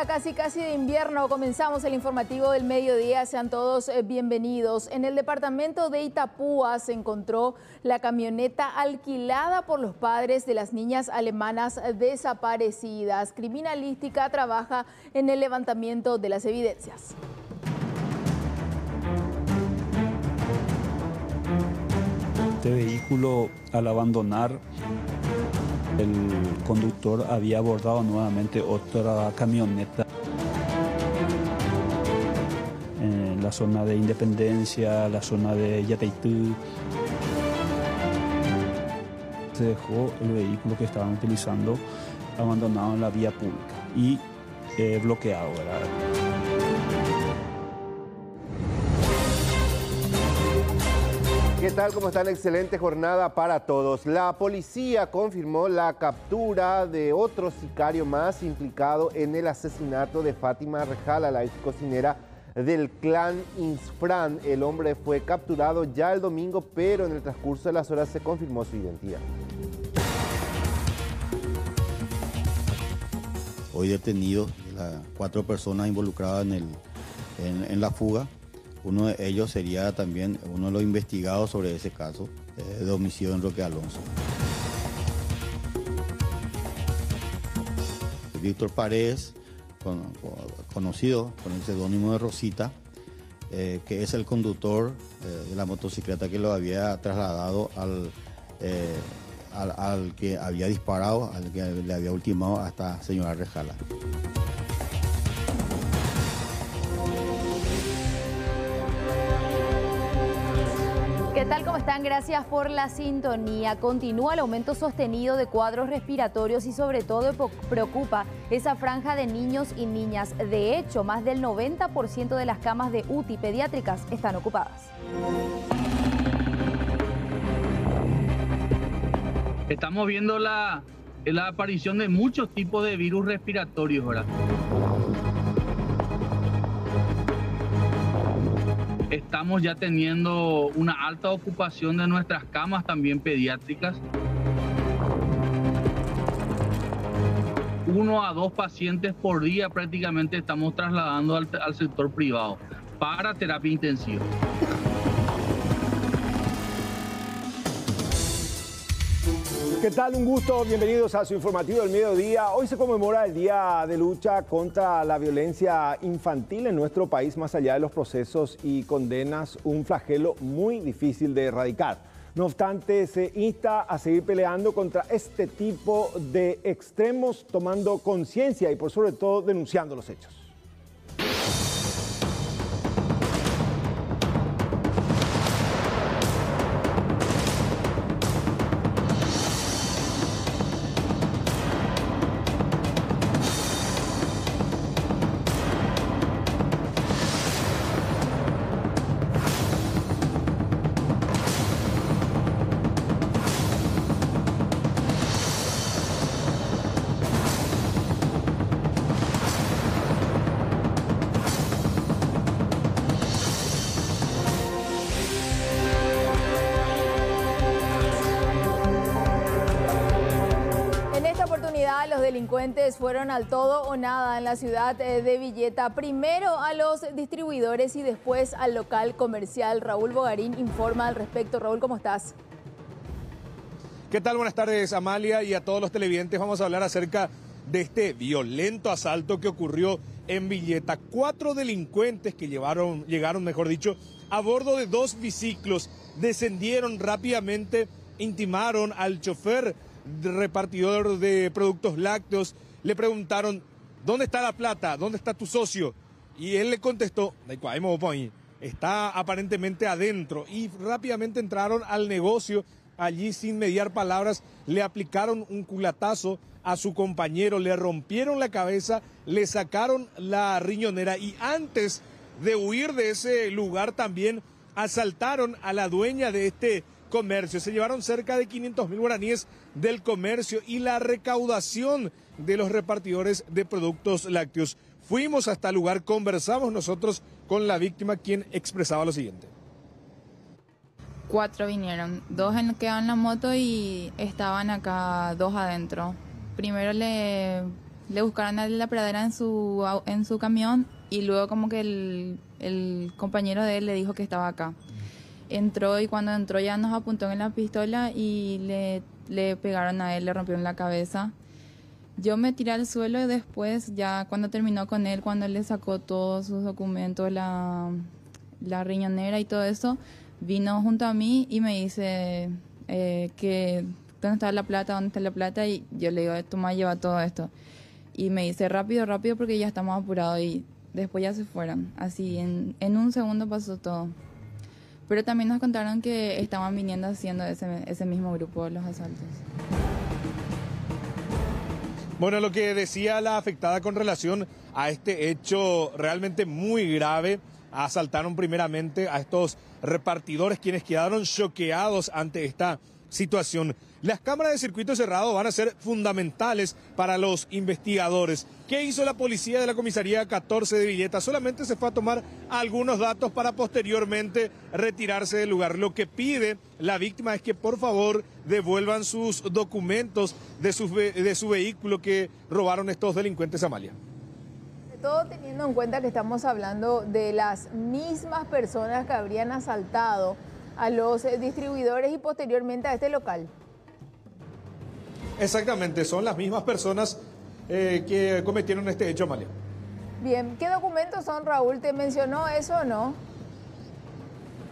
día casi de invierno, comenzamos el informativo del mediodía, sean todos bienvenidos. En el departamento de Itapúa se encontró la camioneta alquilada por los padres de las niñas alemanas desaparecidas. Criminalística trabaja en el levantamiento de las evidencias. Este vehículo, al abandonar, el conductor había abordado nuevamente otra camioneta en la zona de Independencia, la zona de Yateitú. Se dejó el vehículo que estaban utilizando abandonado en la vía pública y bloqueado, ¿verdad? ¿Qué tal? ¿Cómo están? Excelente jornada para todos. La policía confirmó la captura de otro sicario más implicado en el asesinato de Fátima Rejala, la ex cocinera del clan Insfran. El hombre fue capturado ya el domingo, pero en el transcurso de las horas se confirmó su identidad. Hoy detenidos 4 personas involucradas en la fuga. Uno de ellos sería también uno de los investigados sobre ese caso de homicidio en Roque Alonso. Víctor Paredes, conocido con el seudónimo de Rosita, que es el conductor de la motocicleta que lo había trasladado al que había disparado, al que le había ultimado a esta señora Rejala. ¿Qué tal? ¿Cómo están? Gracias por la sintonía. Continúa el aumento sostenido de cuadros respiratorios y sobre todo preocupa esa franja de niños y niñas. De hecho, más del 90% de las camas de UTI pediátricas están ocupadas. Estamos viendo la aparición de muchos tipos de virus respiratorios, ¿verdad? Estamos ya teniendo una alta ocupación de nuestras camas también pediátricas. 1 a 2 pacientes por día prácticamente estamos trasladando al sector privado para terapia intensiva. ¿Qué tal? Un gusto, bienvenidos a su informativo del mediodía. Hoy se conmemora el Día de Lucha contra la Violencia Infantil en nuestro país, más allá de los procesos y condenas, un flagelo muy difícil de erradicar. No obstante, se insta a seguir peleando contra este tipo de extremos, tomando conciencia y por sobre todo denunciando los hechos. Los delincuentes fueron al todo o nada en la ciudad de Villeta. Primero a los distribuidores y después al local comercial. Raúl Bogarín informa al respecto. Raúl, ¿cómo estás? ¿Qué tal? Buenas tardes, Amalia, y a todos los televidentes. Vamos a hablar acerca de este violento asalto que ocurrió en Villeta. 4 delincuentes que llegaron, a bordo de 2 biciclos. Descendieron rápidamente, intimaron al chofer repartidor de productos lácteos, le preguntaron: ¿dónde está la plata? ¿Dónde está tu socio? Y él le contestó: está aparentemente adentro. Y rápidamente entraron al negocio. Allí, sin mediar palabras, le aplicaron un culatazo a su compañero, le rompieron la cabeza, le sacaron la riñonera y antes de huir de ese lugar también asaltaron a la dueña de este comercio. Se llevaron cerca de 500.000 guaraníes del comercio y la recaudación de los repartidores de productos lácteos. Fuimos hasta el lugar, conversamos nosotros con la víctima, quien expresaba lo siguiente. 4 vinieron, 2 quedaban en la moto y estaban acá 2 adentro. Primero le le buscaron a la pradera en su camión y luego como que el compañero de él le dijo que estaba acá. Entró y cuando entró ya nos apuntó en la pistola y le pegaron a él, le rompieron la cabeza. Yo me tiré al suelo y después ya cuando terminó con él, cuando él le sacó todos sus documentos, la riñonera y todo eso, vino junto a mí y me dice que ¿dónde está la plata? ¿Dónde está la plata? Y yo le digo, toma, lleva todo esto. Y me dice, rápido, rápido, porque ya estamos apurados. Y después ya se fueron. Así, en un segundo pasó todo. Pero también nos contaron que estaban viniendo haciendo ese mismo grupo los asaltos. Bueno, lo que decía la afectada con relación a este hecho realmente muy grave, asaltaron primeramente a estos repartidores quienes quedaron choqueados ante esta situación. Las cámaras de circuito cerrado van a ser fundamentales para los investigadores. ¿Qué hizo la policía de la comisaría 14 de Villeta? Solamente se fue a tomar algunos datos para posteriormente retirarse del lugar. Lo que pide la víctima es que por favor devuelvan sus documentos de su vehículo que robaron estos delincuentes, Amalia. Sobre todo teniendo en cuenta que estamos hablando de las mismas personas que habrían asaltado a los distribuidores y posteriormente a este local. Exactamente, son las mismas personas que cometieron este hecho, Amalia. Bien, ¿qué documentos son, Raúl? ¿Te mencionó eso o no?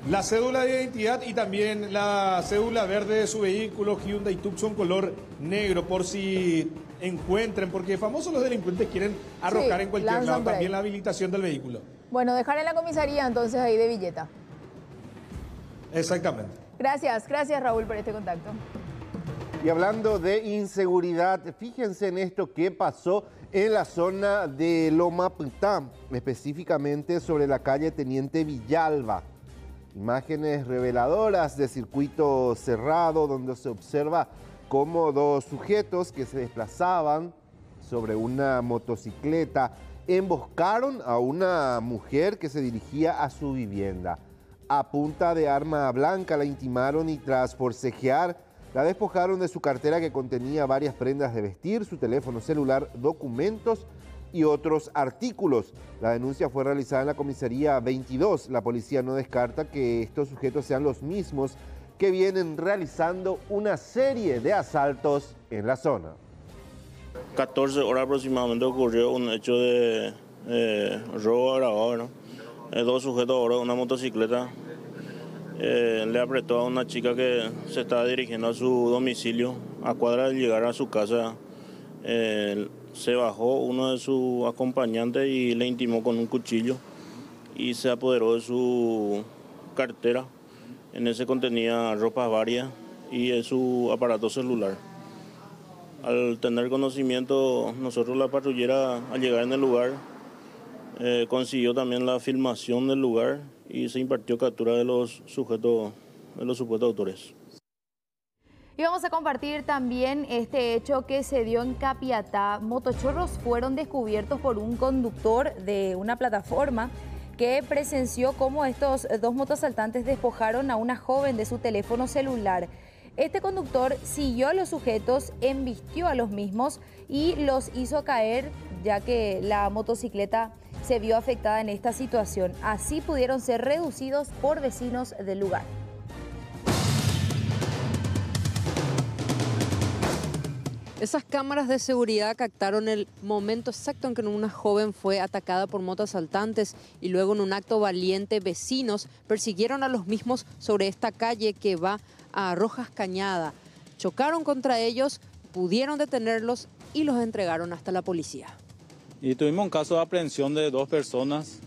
La cédula de identidad y también la cédula verde de su vehículo Hyundai Tucson color negro, por si encuentren, porque famosos los delincuentes quieren arrojar en cualquier lado también la habilitación del vehículo. Bueno, dejar en la comisaría entonces ahí de Villeta. Exactamente. Gracias Raúl por este contacto. Y hablando de inseguridad, fíjense en esto que pasó en la zona de Loma Ptá, específicamente sobre la calle Teniente Villalba. Imágenes reveladoras de circuito cerrado donde se observa cómo dos sujetos que se desplazaban sobre una motocicleta emboscaron a una mujer que se dirigía a su vivienda. A punta de arma blanca la intimaron y tras forcejear la despojaron de su cartera que contenía varias prendas de vestir, su teléfono celular, documentos y otros artículos. La denuncia fue realizada en la comisaría 22. La policía no descarta que estos sujetos sean los mismos que vienen realizando una serie de asaltos en la zona. 14 horas aproximadamente ocurrió un hecho de robo agravado, ¿no? Dos sujetos ahora en una motocicleta le apretó a una chica que se estaba dirigiendo a su domicilio. A cuadra de llegar a su casa se bajó uno de sus acompañantes y le intimó con un cuchillo y se apoderó de su cartera. En ese contenía ropas varias y de su aparato celular. Al tener conocimiento, nosotros la patrullera al llegar en el lugar consiguió también la filmación del lugar y se impartió captura de los sujetos, de los supuestos autores. Y vamos a compartir también este hecho que se dio en Capiatá. Motochorros fueron descubiertos por un conductor de una plataforma que presenció cómo estos dos motoasaltantes despojaron a una joven de su teléfono celular. Este conductor siguió a los sujetos, embistió a los mismos y los hizo caer, ya que la motocicleta se vio afectada en esta situación. Así pudieron ser reducidos por vecinos del lugar. Esas cámaras de seguridad captaron el momento exacto en que una joven fue atacada por motoasaltantes y luego en un acto valiente vecinos persiguieron a los mismos sobre esta calle que va a Rojas Cañada. Chocaron contra ellos, pudieron detenerlos y los entregaron hasta la policía. Y tuvimos un caso de aprehensión de dos personas.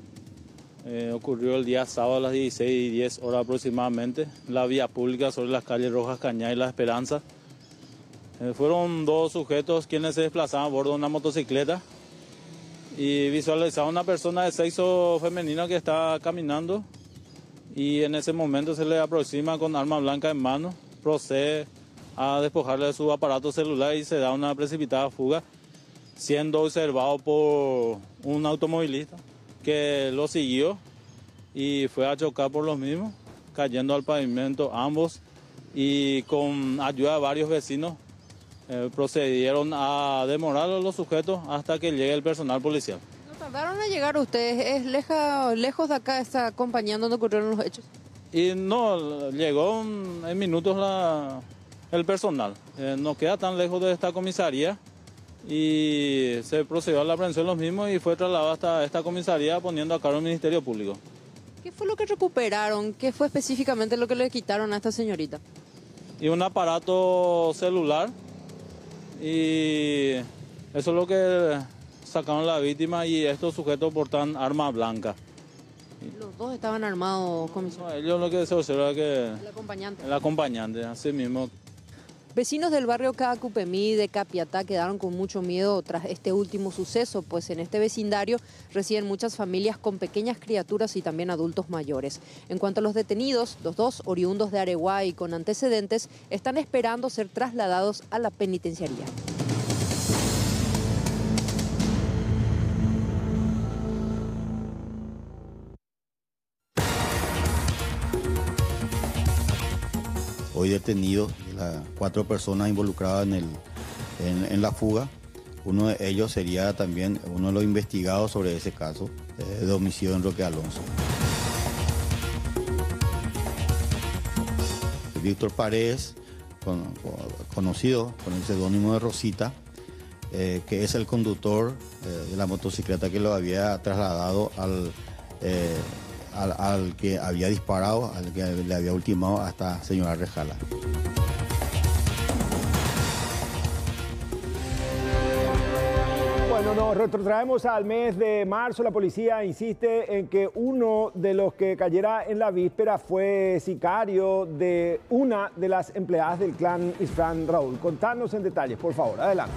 Ocurrió el día sábado a las 16:10 horas aproximadamente, en la vía pública sobre las calles Rojas Cañada y La Esperanza. Fueron dos sujetos quienes se desplazaban a bordo de una motocicleta y visualizaron a una persona de sexo femenino que estaba caminando y en ese momento se le aproxima con arma blanca en mano, procede a despojarle de su aparato celular y se da una precipitada fuga, siendo observado por un automovilista que lo siguió y fue a chocar por los mismos, cayendo al pavimento ambos y con ayuda de varios vecinos Procedieron a demorar a los sujetos hasta que llegue el personal policial. ¿No tardaron a llegar ustedes? ¿Es lejos de acá esta compañía donde ocurrieron los hechos? Y no, llegó en minutos el personal. No queda tan lejos de esta comisaría y se procedió a la aprehensión de los mismos y fue trasladado hasta esta comisaría poniendo a cargo del Ministerio Público. ¿Qué fue lo que recuperaron? ¿Qué fue específicamente lo que le quitaron a esta señorita? Y un aparato celular y eso es lo que sacaron la víctima y estos sujetos portan arma blanca. Los dos estaban armados, comisario. No, ellos lo que se observa que... El acompañante. El acompañante, así mismo. Vecinos del barrio Cacupemí de Capiatá quedaron con mucho miedo tras este último suceso, pues en este vecindario residen muchas familias con pequeñas criaturas y también adultos mayores. En cuanto a los detenidos, los dos oriundos de Areguá y con antecedentes están esperando ser trasladados a la penitenciaría. Hoy detenidos 4 personas involucradas en la fuga. Uno de ellos sería también uno de los investigados sobre ese caso de homicidio en Roque Alonso. Víctor Paredes, conocido con el seudónimo de Rosita, que es el conductor de la motocicleta que lo había trasladado al que había disparado, al que le había ultimado a esta señora Rejala. Bueno, nos retrotraemos al mes de marzo. La policía insiste en que uno de los que cayera en la víspera fue sicario de una de las empleadas del clan Isfrán. Raúl, contanos en detalles, por favor. Adelante.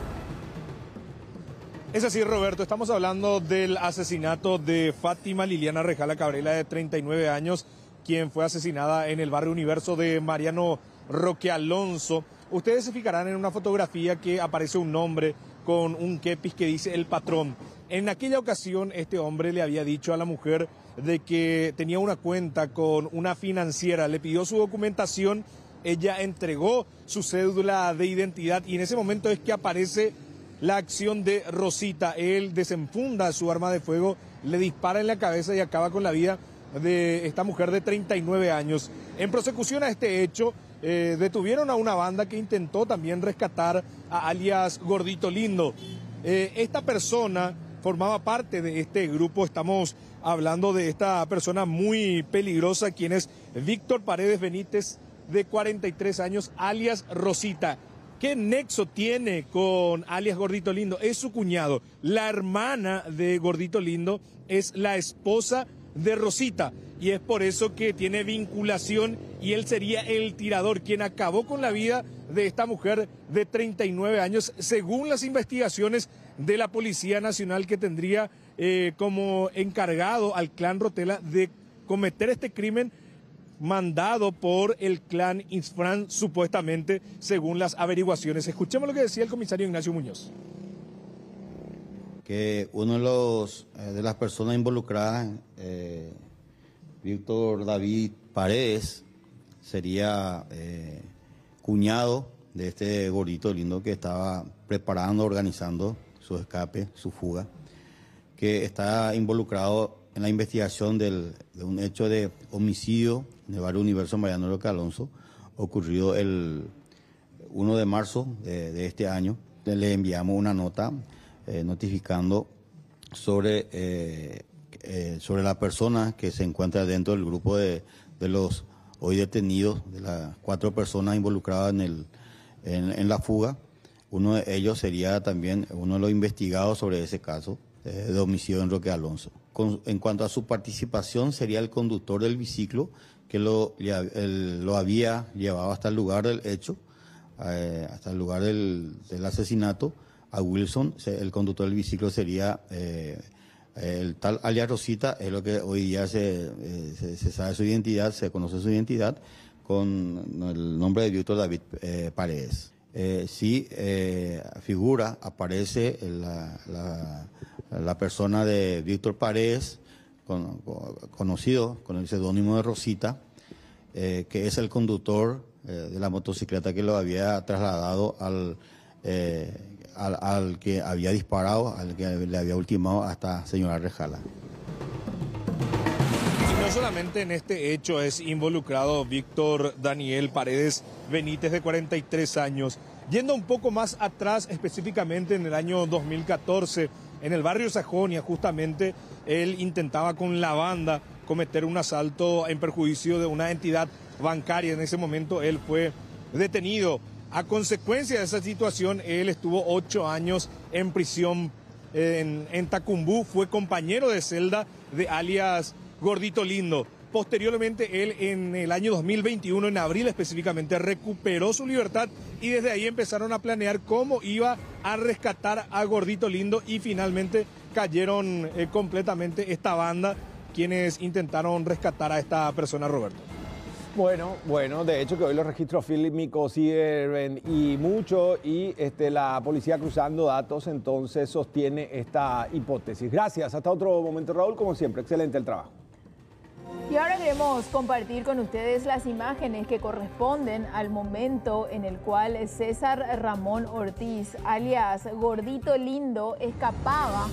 Es así, Roberto, estamos hablando del asesinato de Fátima Liliana Rejala Cabrera, de 39 años, quien fue asesinada en el barrio Universo de Mariano Roque Alonso. Ustedes se fijarán en una fotografía que aparece un hombre con un kepis que dice El Patrón. En aquella ocasión, este hombre le había dicho a la mujer de que tenía una cuenta con una financiera, le pidió su documentación, ella entregó su cédula de identidad y en ese momento es que aparece la acción de Rosita. Él desenfunda su arma de fuego, le dispara en la cabeza y acaba con la vida de esta mujer de 39 años. En prosecución a este hecho, detuvieron a una banda que intentó también rescatar a alias Gordito Lindo. Esta persona formaba parte de este grupo, estamos hablando de esta persona muy peligrosa, quien es Víctor Paredes Benítez, de 43 años, alias Rosita. ¿Qué nexo tiene con alias Gordito Lindo? Es su cuñado. La hermana de Gordito Lindo es la esposa de Rosita y es por eso que tiene vinculación y él sería el tirador, quien acabó con la vida de esta mujer de 39 años, según las investigaciones de la Policía Nacional, que tendría como encargado al clan Rotela de cometer este crimen mandado por el clan Isfrán, supuestamente, según las averiguaciones. Escuchemos lo que decía el comisario Ignacio Muñoz. Que uno de las personas involucradas, Víctor David Paredes, sería cuñado de este Gordito Lindo que estaba preparando, organizando su escape, su fuga, que está involucrado en la investigación de un hecho de homicidio en el barrio Universo Mariano Roque Alonso, ocurrido el 1 de marzo de este año. Le enviamos una nota notificando sobre la persona que se encuentra dentro del grupo de los hoy detenidos, de las 4 personas involucradas en la fuga. Uno de ellos sería también uno de los investigados sobre ese caso de homicidio en Roque Alonso. En cuanto a su participación, sería el conductor del biciclo que lo había llevado hasta el lugar del hecho, hasta el lugar del asesinato, a Wilson. El conductor del biciclo sería el tal alias Rosita, es lo que hoy día se sabe su identidad, se conoce su identidad con el nombre de Víctor David Paredes. Sí figura, aparece la persona de Víctor Paredes, conocido con el seudónimo de Rosita, que es el conductor de la motocicleta que lo había trasladado al que había disparado, al que le había ultimado a esta señora Rejala. Y no solamente en este hecho es involucrado Víctor Daniel Paredes Benítez, de 43 años. Yendo un poco más atrás, específicamente en el año 2014, en el barrio Sajonia, justamente, él intentaba con la banda cometer un asalto en perjuicio de una entidad bancaria. En ese momento él fue detenido. A consecuencia de esa situación, él estuvo 8 años en prisión en Tacumbú. Fue compañero de celda de alias Gordito Lindo. Posteriormente, él en el año 2021, en abril específicamente, recuperó su libertad y desde ahí empezaron a planear cómo iba a rescatar a Gordito Lindo y finalmente cayeron completamente esta banda, quienes intentaron rescatar a esta persona, Roberto. Bueno, de hecho que hoy los registros fílmicos sirven y mucho y la policía cruzando datos entonces sostiene esta hipótesis. Gracias, hasta otro momento, Raúl, como siempre, excelente el trabajo. Y ahora queremos compartir con ustedes las imágenes que corresponden al momento en el cual César Ramón Ortiz, alias Gordito Lindo, escapaba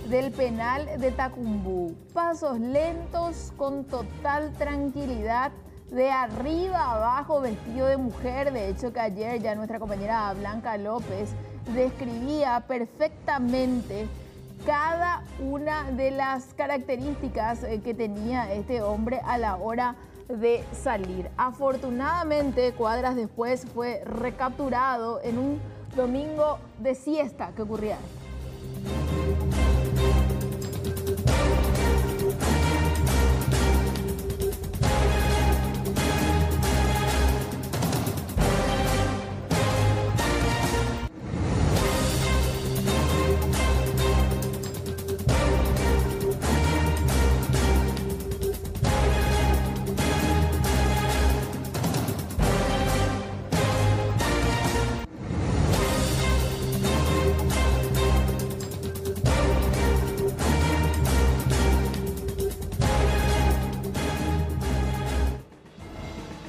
del penal de Tacumbú. Pasos lentos, con total tranquilidad, de arriba a abajo, vestido de mujer. De hecho, que ayer ya nuestra compañera Blanca López describía perfectamente cada una de las características que tenía este hombre a la hora de salir. Afortunadamente, cuadras después fue recapturado en un domingo de siesta que ocurría.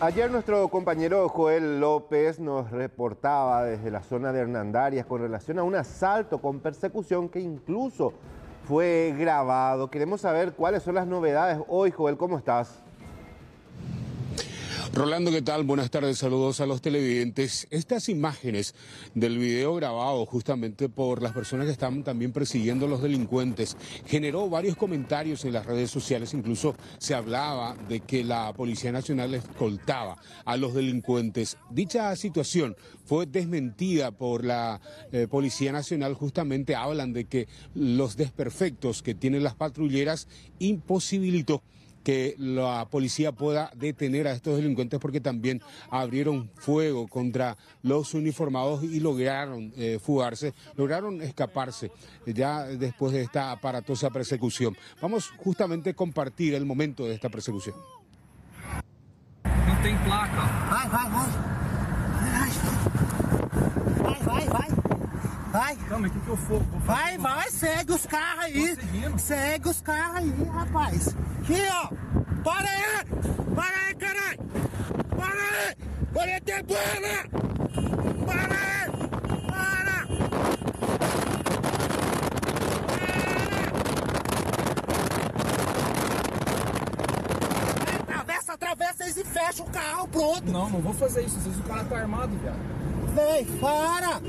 Ayer nuestro compañero Joel López nos reportaba desde la zona de Hernandarias con relación a un asalto con persecución que incluso fue grabado. Queremos saber cuáles son las novedades hoy. Joel, ¿cómo estás? Rolando, ¿qué tal? Buenas tardes, saludos a los televidentes. Estas imágenes del video grabado justamente por las personas que están también persiguiendo a los delincuentes generó varios comentarios en las redes sociales. Incluso se hablaba de que la Policía Nacional escoltaba a los delincuentes. Dicha situación fue desmentida por la Policía Nacional. Justamente hablan de que los desperfectos que tienen las patrulleras imposibilitó que la policía pueda detener a estos delincuentes, porque también abrieron fuego contra los uniformados y lograron fugarse, lograron escaparse ya después de esta aparatosa persecución. Vamos justamente a compartir el momento de esta persecución. No tem placa. Vai. Calma, o que eu for? Vai, segue os carros aí. Segue os carros aí, rapaz. Aqui, ó. Para aí! Para aí, caralho! Para aí! Olha até bala! Para aí! Para! Atravessa eles e fecha o carro, pronto. Não vou fazer isso. Às vezes o cara tá armado, viado. Vem, para!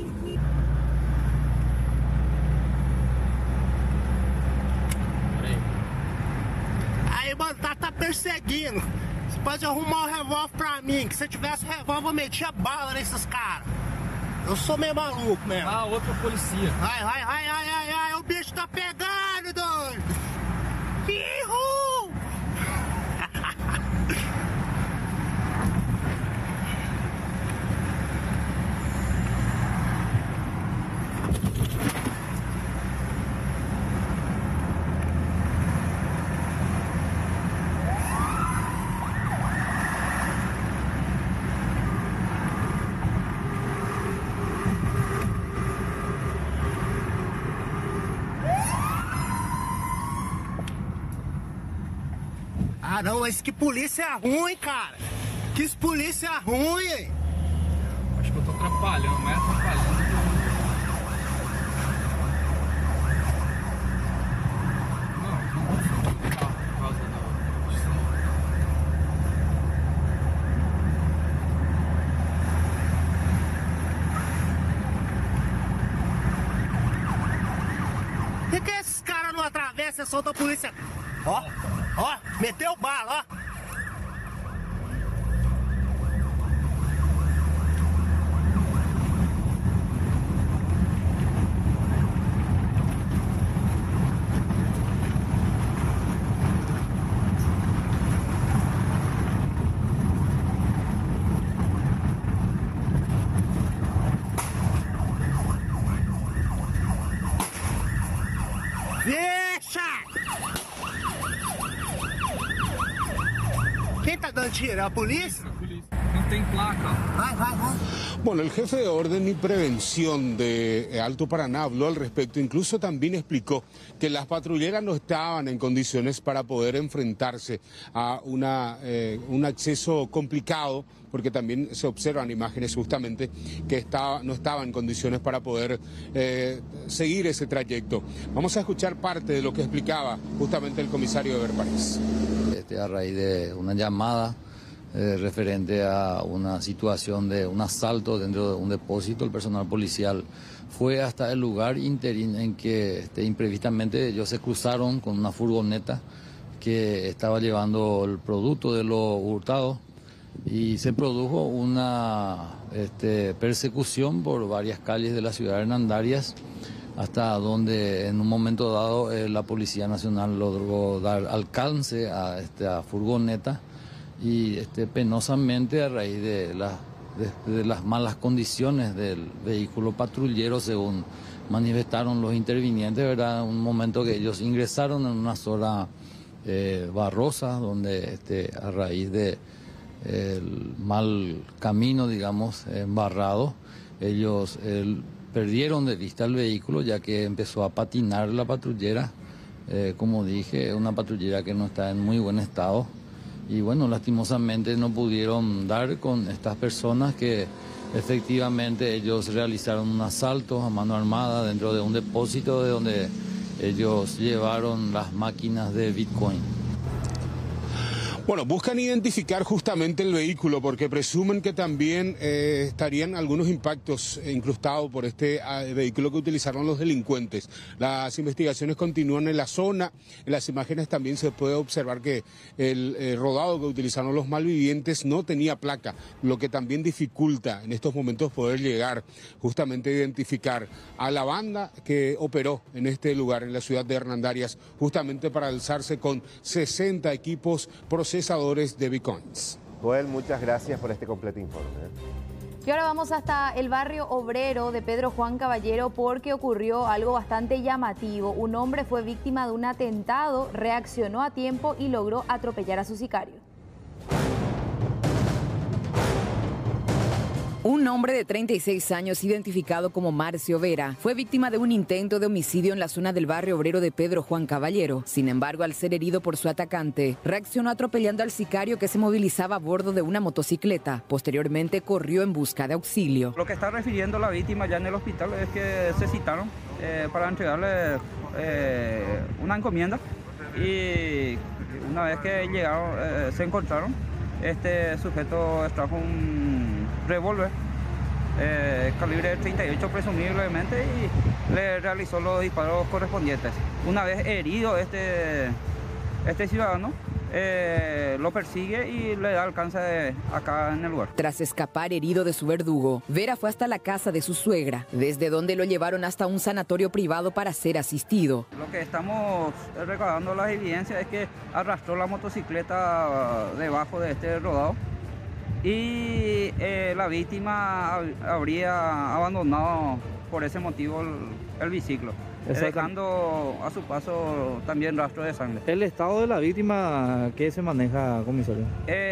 Aí, mano, tá perseguindo. Você pode arrumar um revólver pra mim, que se eu tivesse revólver eu metia bala nesses caras. Eu sou meio maluco mesmo. Ah, outra polícia. Ai, o bicho tá pegando, doido. Ihu! Ah, não, mas que polícia ruim, cara. Que polícia ruim, hein? Acho que eu tô atrapalhando, mas atrapalhando. atenção da polícia. Ó, ó, meteu bala, ó. Quem tá dando tiro? É a polícia? No tiene placa. Vai. Bueno, el jefe de orden y prevención de Alto Paraná habló al respecto, incluso también explicó que las patrulleras no estaban en condiciones para poder enfrentarse a un acceso complicado, porque también se observan imágenes justamente que no estaban en condiciones para poder seguir ese trayecto. Vamos a escuchar parte de lo que explicaba justamente el comisario de Verparís. A raíz de una llamada referente a una situación de un asalto dentro de un depósito, el personal policial fue hasta el lugar interino en que imprevistamente ellos se cruzaron con una furgoneta que estaba llevando el producto de lo hurtado y se produjo una persecución por varias calles de la ciudad de Hernandarias, hasta donde en un momento dado la Policía Nacional logró dar alcance a esta furgoneta y penosamente, a raíz de las malas condiciones del vehículo patrullero, según manifestaron los intervinientes, ¿verdad? Un momento que ellos ingresaron en una zona barrosa, donde a raíz de el mal camino, digamos, embarrado, ellos perdieron de vista el vehículo, ya que empezó a patinar la patrullera. Como dije, una patrullera que no está en muy buen estado. Y bueno, lastimosamente no pudieron dar con estas personas que efectivamente ellos realizaron un asalto a mano armada dentro de un depósito de donde ellos llevaron las máquinas de Bitcoin. Bueno, buscan identificar justamente el vehículo porque presumen que también estarían algunos impactos incrustados por este vehículo que utilizaron los delincuentes. Las investigaciones continúan en la zona. En las imágenes también se puede observar que el rodado que utilizaron los malvivientes no tenía placa, lo que también dificulta en estos momentos poder llegar justamente a identificar a la banda que operó en este lugar, en la ciudad de Hernandarias, justamente para alzarse con 60 equipos procesadores de bitcoins. Joel, muchas gracias por este completo informe. Y ahora vamos hasta el barrio obrero de Pedro Juan Caballero porque ocurrió algo bastante llamativo. Un hombre fue víctima de un atentado, reaccionó a tiempo y logró atropellar a su sicario. Un hombre de 36 años, identificado como Marcio Vera, fue víctima de un intento de homicidio en la zona del barrio obrero de Pedro Juan Caballero. Sin embargo, al ser herido por su atacante, reaccionó atropellando al sicario que se movilizaba a bordo de una motocicleta. Posteriormente, corrió en busca de auxilio. Lo que está refiriendo la víctima ya en el hospital es que se citaron para entregarle una encomienda y una vez que llegaron, se encontraron, este sujeto extrajo un revólver calibre 38 presumiblemente y le realizó los disparos correspondientes. Una vez herido este ciudadano, lo persigue y le da alcance acá en el lugar. Tras escapar herido de su verdugo, Vera fue hasta la casa de su suegra, desde donde lo llevaron hasta un sanatorio privado para ser asistido. Lo que estamos recabando las evidencias es que arrastró la motocicleta debajo de este rodado y la víctima habría abandonado por ese motivo el biciclo, dejando a su paso también rastro de sangre. ¿El estado de la víctima qué se maneja, comisario?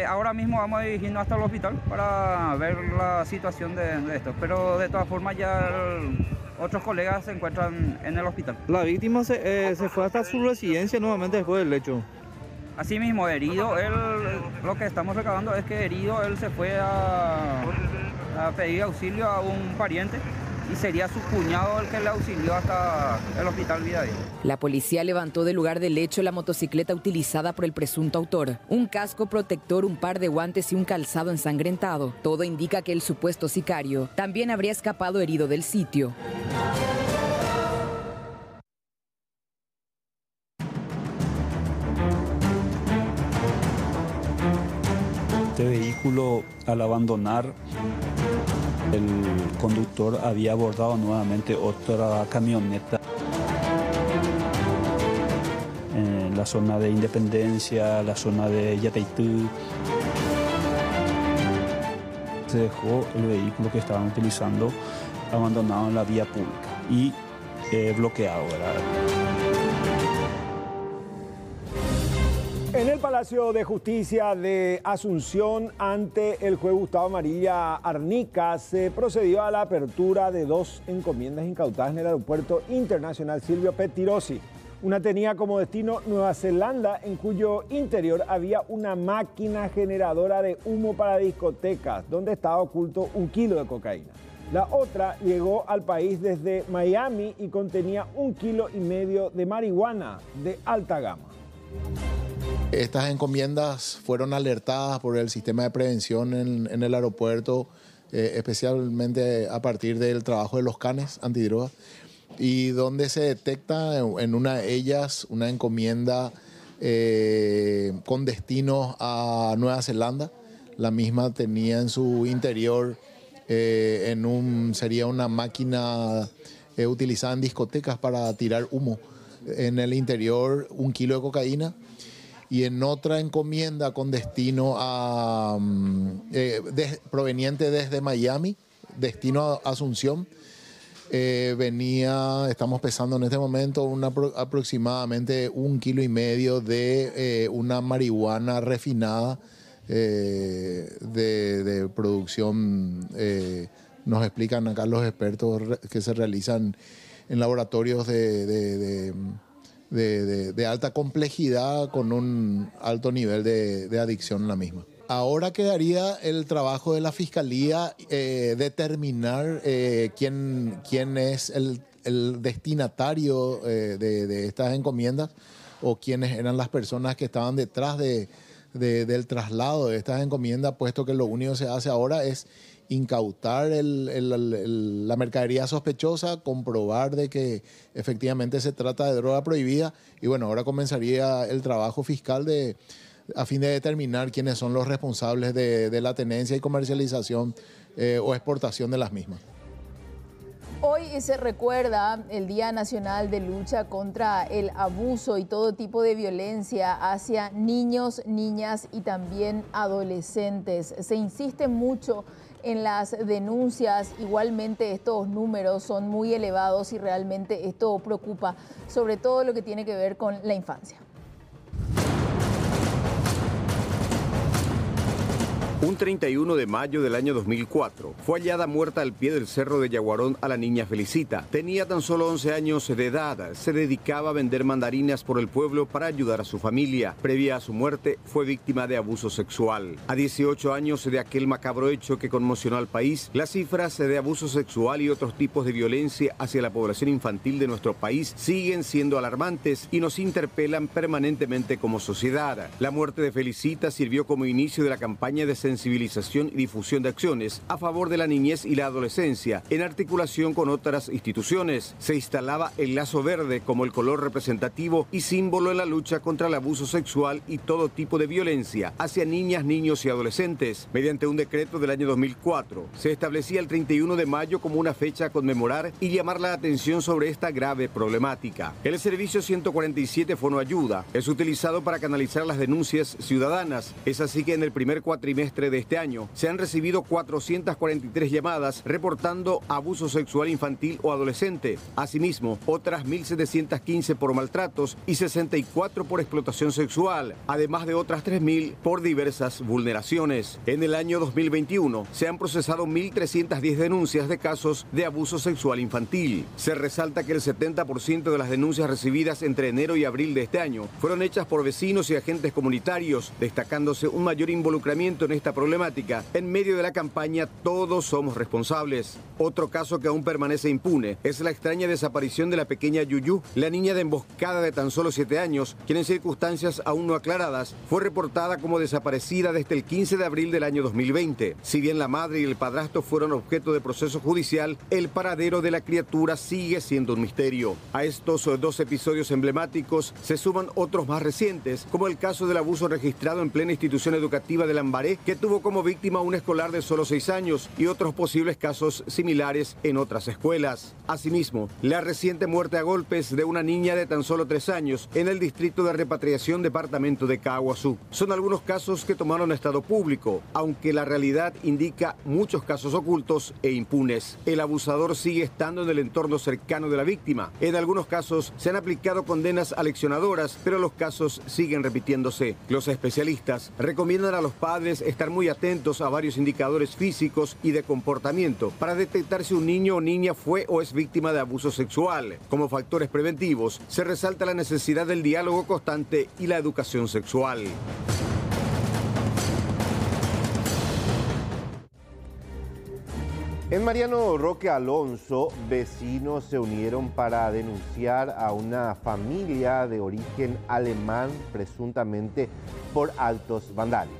Ahora mismo vamos a dirigirnos hasta el hospital para ver la situación de esto, pero de todas formas ya otros colegas se encuentran en el hospital. La víctima se fue hasta su residencia nuevamente después del hecho. Así mismo, herido, lo que estamos recabando es que herido él se fue a pedir auxilio a un pariente y sería su cuñado el que le auxilió hasta el hospital Vidal. La policía levantó del lugar del hecho la motocicleta utilizada por el presunto autor, un casco protector, un par de guantes y un calzado ensangrentado. Todo indica que el supuesto sicario también habría escapado herido del sitio. pero al abandonar, el conductor había abordado nuevamente otra camioneta en la zona de Independencia, la zona de Yataitú. Se dejó el vehículo que estaban utilizando abandonado en la vía pública y bloqueado, ¿verdad? En el Palacio de Justicia de Asunción, ante el juez Gustavo Amarilla Arnica, se procedió a la apertura de 2 encomiendas incautadas en el Aeropuerto Internacional Silvio Pettirossi. Una tenía como destino Nueva Zelanda, en cuyo interior había una máquina generadora de humo para discotecas, donde estaba oculto 1 kilo de cocaína. La otra llegó al país desde Miami y contenía 1,5 kilos de marihuana de alta gama. Estas encomiendas fueron alertadas por el sistema de prevención en el aeropuerto, especialmente a partir del trabajo de los canes antidrogas, y donde se detecta en una de ellas una encomienda con destino a Nueva Zelanda. La misma tenía en su interior sería una máquina utilizada en discotecas para tirar humo. En el interior 1 kilo de cocaína. Y en otra encomienda con destino proveniente desde Miami, destino a Asunción, estamos pesando en este momento aproximadamente 1,5 kilos de una marihuana refinada de producción, nos explican acá los expertos, que se realizan en laboratorios de alta complejidad con un alto nivel de adicción en la misma. Ahora quedaría el trabajo de la Fiscalía determinar quién es el destinatario de estas encomiendas o quiénes eran las personas que estaban detrás del traslado de estas encomiendas, puesto que lo único que se hace ahora es incautar la mercadería sospechosa, comprobar de que efectivamente se trata de droga prohibida, y bueno, ahora comenzaría el trabajo fiscal a fin de determinar quiénes son los responsables de la tenencia y comercialización o exportación de las mismas. Hoy se recuerda el Día Nacional de Lucha contra el Abuso y todo tipo de violencia hacia niños, niñas y también adolescentes. Se insiste mucho en las denuncias, igualmente estos números son muy elevados y realmente esto preocupa, sobre todo lo que tiene que ver con la infancia. Un 31 de mayo del año 2004 fue hallada muerta al pie del cerro de Yaguarón a la niña Felicita. Tenía tan solo 11 años de edad, se dedicaba a vender mandarinas por el pueblo para ayudar a su familia. Previa a su muerte fue víctima de abuso sexual. A 18 años de aquel macabro hecho que conmocionó al país, las cifras de abuso sexual y otros tipos de violencia hacia la población infantil de nuestro país siguen siendo alarmantes y nos interpelan permanentemente como sociedad. La muerte de Felicita sirvió como inicio de la campaña de sensibilización y difusión de acciones a favor de la niñez y la adolescencia, en articulación con otras instituciones. Se instalaba el lazo verde como el color representativo y símbolo en la lucha contra el abuso sexual y todo tipo de violencia hacia niñas, niños y adolescentes. Mediante un decreto del año 2004, se establecía el 31 de mayo como una fecha a conmemorar y llamar la atención sobre esta grave problemática. El servicio 147 Fono Ayuda es utilizado para canalizar las denuncias ciudadanas. Es así que en el primer cuatrimestre de este año se han recibido 443 llamadas reportando abuso sexual infantil o adolescente. Asimismo, otras 1.715 por maltratos y 64 por explotación sexual, además de otras 3.000 por diversas vulneraciones. En el año 2021 se han procesado 1.310 denuncias de casos de abuso sexual infantil. Se resalta que el 70% de las denuncias recibidas entre enero y abril de este año fueron hechas por vecinos y agentes comunitarios, destacándose un mayor involucramiento en esta problemática en medio de la campaña Todos somos responsables. Otro caso que aún permanece impune es la extraña desaparición de la pequeña Yuyu, la niña de emboscada de tan solo 7 años, quien en circunstancias aún no aclaradas fue reportada como desaparecida desde el 15 de abril del año 2020. Si bien la madre y el padrastro fueron objeto de proceso judicial, el paradero de la criatura sigue siendo un misterio. A estos 2 episodios emblemáticos se suman otros más recientes, como el caso del abuso registrado en plena institución educativa de Lambaré, que que tuvo como víctima un escolar de solo 6 años y otros posibles casos similares en otras escuelas. Asimismo, la reciente muerte a golpes de una niña de tan solo 3 años en el distrito de repatriación departamento de Caaguazú. Son algunos casos que tomaron estado público, aunque la realidad indica muchos casos ocultos e impunes. El abusador sigue estando en el entorno cercano de la víctima. En algunos casos se han aplicado condenas aleccionadoras, pero los casos siguen repitiéndose. Los especialistas recomiendan a los padres estar muy atentos a varios indicadores físicos y de comportamiento para detectar si un niño o niña fue o es víctima de abuso sexual. Como factores preventivos, se resalta la necesidad del diálogo constante y la educación sexual. En Mariano Roque Alonso, vecinos se unieron para denunciar a una familia de origen alemán, presuntamente por actos vandálicos.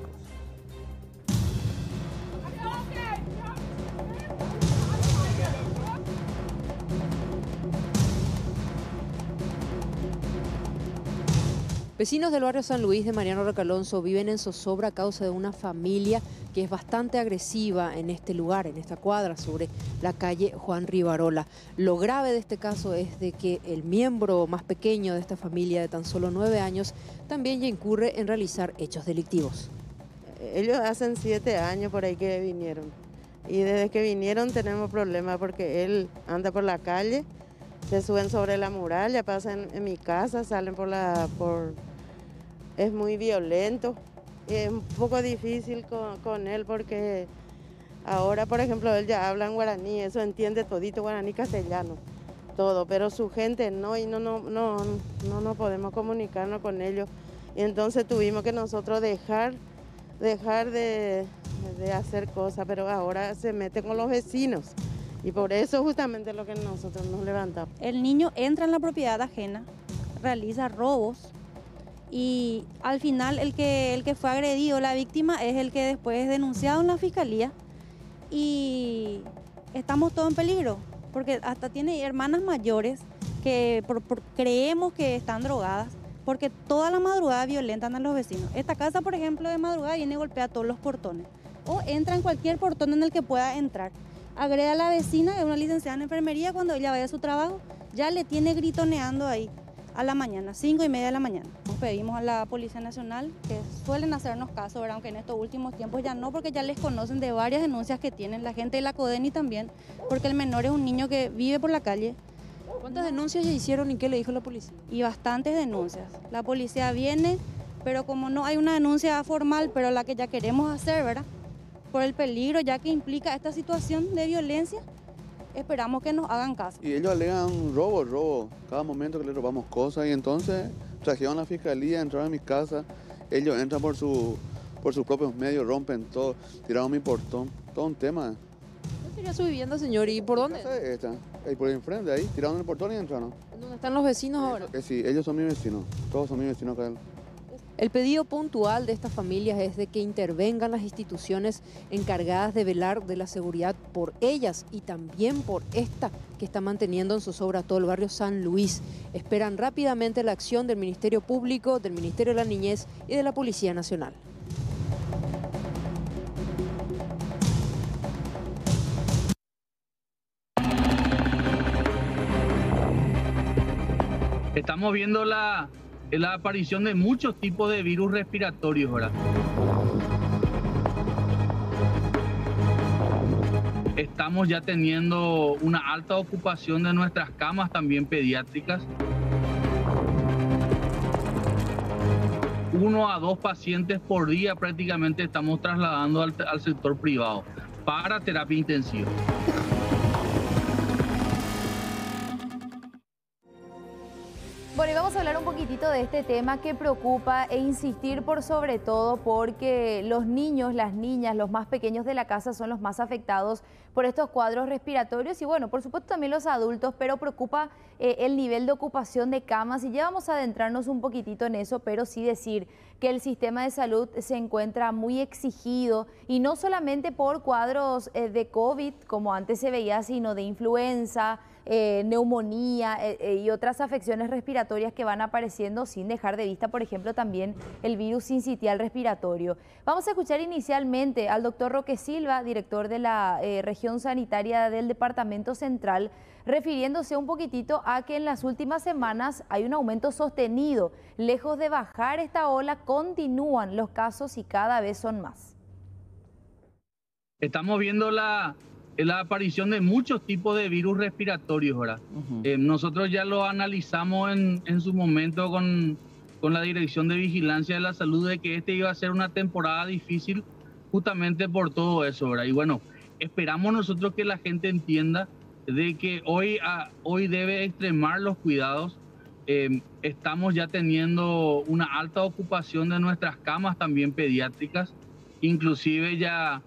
Vecinos del barrio San Luis de Mariano Roque Alonso viven en zozobra a causa de una familia que es bastante agresiva en este lugar, en esta cuadra, sobre la calle Juan Rivarola. Lo grave de este caso es de que el miembro más pequeño de esta familia, de tan solo 9 años, también ya incurre en realizar hechos delictivos. Ellos hacen 7 años por ahí que vinieron. Y desde que vinieron tenemos problemas porque él anda por la calle, se suben sobre la muralla, pasan en mi casa, salen es muy violento. Es un poco difícil con él porque ahora, por ejemplo, él ya habla en guaraní, eso entiende todito, guaraní castellano, todo, pero su gente no, y no podemos comunicarnos con ellos. Y entonces tuvimos que nosotros dejar de hacer cosas, pero ahora se mete con los vecinos. Y por eso justamente es lo que nosotros nos levantamos. El niño entra en la propiedad ajena, realiza robos y al final el que fue agredido, la víctima, es el que después es denunciado en la fiscalía y estamos todos en peligro porque hasta tiene hermanas mayores que creemos que están drogadas porque toda la madrugada violentan a los vecinos. Esta casa, por ejemplo, de madrugada viene y golpea todos los portones o entra en cualquier portón en el que pueda entrar. Agrede a la vecina, que es una licenciada en enfermería, cuando ella vaya a su trabajo, ya le tiene gritoneando ahí a la mañana, 5:30 de la mañana. Nos pedimos a la Policía Nacional, que suelen hacernos caso, ¿verdad? Aunque en estos últimos tiempos ya no, porque ya les conocen de varias denuncias que tienen, la gente de la CODENI también, porque el menor es un niño que vive por la calle. ¿Cuántas denuncias ya hicieron y qué le dijo la policía? Y bastantes denuncias. La policía viene, pero como no hay una denuncia formal, pero la que ya queremos hacer, ¿verdad? Por el peligro ya que implica esta situación de violencia, esperamos que nos hagan caso. Y ellos alegan robo, cada momento que le robamos cosas y entonces trajeron a la fiscalía, entraron a mi casa, ellos entran por sus propios medios, rompen todo, tiraron mi portón, todo un tema. ¿Dónde sería su vivienda, señor? ¿Y por dónde? Esta, ahí por enfrente, ahí, tiraron el portón y entraron. ¿Dónde están los vecinos ahora? Sí, ellos son mis vecinos, todos son mis vecinos acá. El pedido puntual de estas familias es de que intervengan las instituciones encargadas de velar de la seguridad por ellas y también por esta que está manteniendo en zozobra todo el barrio San Luis. Esperan rápidamente la acción del Ministerio Público, del Ministerio de la Niñez y de la Policía Nacional. Estamos viendo la aparición de muchos tipos de virus respiratorios, ¿verdad? Estamos ya teniendo una alta ocupación de nuestras camas también pediátricas. 1 a 2 pacientes por día prácticamente estamos trasladando al sector privado para terapia intensiva. Bueno, y vamos a hablar un poquitito de este tema que preocupa e insistir por sobre todo porque los niños, las niñas, los más pequeños de la casa son los más afectados por estos cuadros respiratorios y bueno, por supuesto también los adultos, pero preocupa el nivel de ocupación de camas y ya vamos a adentrarnos un poquitito en eso, pero sí decir que el sistema de salud se encuentra muy exigido y no solamente por cuadros de COVID como antes se veía, sino de influenza, neumonía y otras afecciones respiratorias que van apareciendo, sin dejar de vista, por ejemplo, también el virus sincitial respiratorio. Vamos a escuchar inicialmente al doctor Roque Silva, director de la región sanitaria del Departamento Central, refiriéndose un poquitito a que en las últimas semanas hay un aumento sostenido. Lejos de bajar esta ola, continúan los casos y cada vez son más. Estamos viendo la aparición de muchos tipos de virus respiratorios, ¿verdad? Nosotros ya lo analizamos en su momento con la Dirección de Vigilancia de la Salud, de que iba a ser una temporada difícil justamente por todo eso, ¿verdad? Y bueno, esperamos nosotros que la gente entienda de que hoy debe extremar los cuidados. Estamos ya teniendo una alta ocupación de nuestras camas también pediátricas, inclusive ya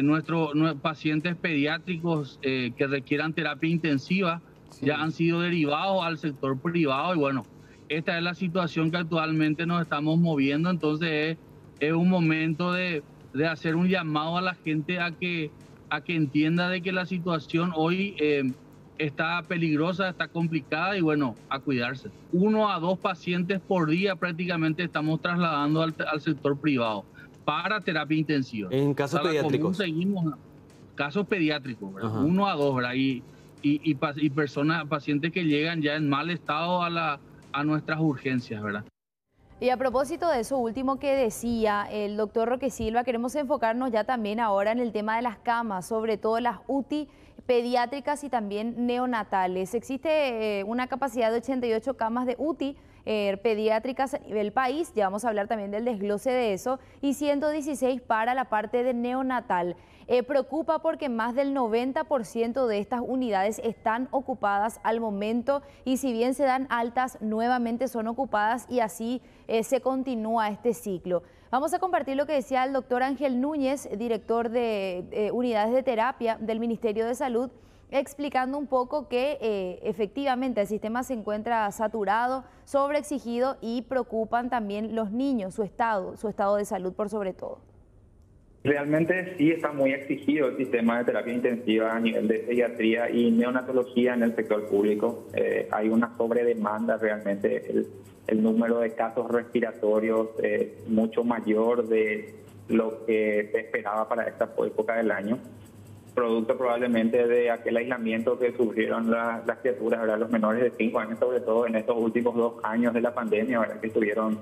nuestros pacientes pediátricos que requieran terapia intensiva ya han sido derivados al sector privado, y bueno, esta es la situación que actualmente nos estamos moviendo. Entonces es un momento de hacer un llamado a la gente a que entienda de que la situación hoy está peligrosa, está complicada, y bueno, a cuidarse. 1 a 2 pacientes por día prácticamente estamos trasladando al sector privado para terapia intensiva. En casos pediátricos. Seguimos casos pediátricos, ¿verdad? 1 a 2, ¿verdad? Y pacientes que llegan ya en mal estado a nuestras urgencias, ¿verdad? Y a propósito de eso último que decía el doctor Roque Silva, queremos enfocarnos ya también ahora en el tema de las camas, sobre todo las UTI pediátricas y también neonatales. Existe una capacidad de 88 camas de UTI pediátricas a nivel país, ya vamos a hablar también del desglose de eso, y 116 para la parte de neonatal. Preocupa porque más del 90% de estas unidades están ocupadas al momento, y si bien se dan altas, nuevamente son ocupadas, y así se continúa este ciclo. Vamos a compartir lo que decía el doctor Ángel Núñez, director de unidades de terapia del Ministerio de Salud, explicando un poco que efectivamente el sistema se encuentra saturado, sobreexigido, y preocupan también los niños, su estado de salud por sobre todo. Realmente sí está muy exigido el sistema de terapia intensiva a nivel de pediatría y neonatología en el sector público. Hay una sobredemanda realmente, el número de casos respiratorios mucho mayor de lo que se esperaba para esta época del año, producto probablemente de aquel aislamiento que sufrieron las criaturas, ¿verdad? Los menores de 5 años, sobre todo en estos últimos 2 años de la pandemia, ¿verdad? Que estuvieron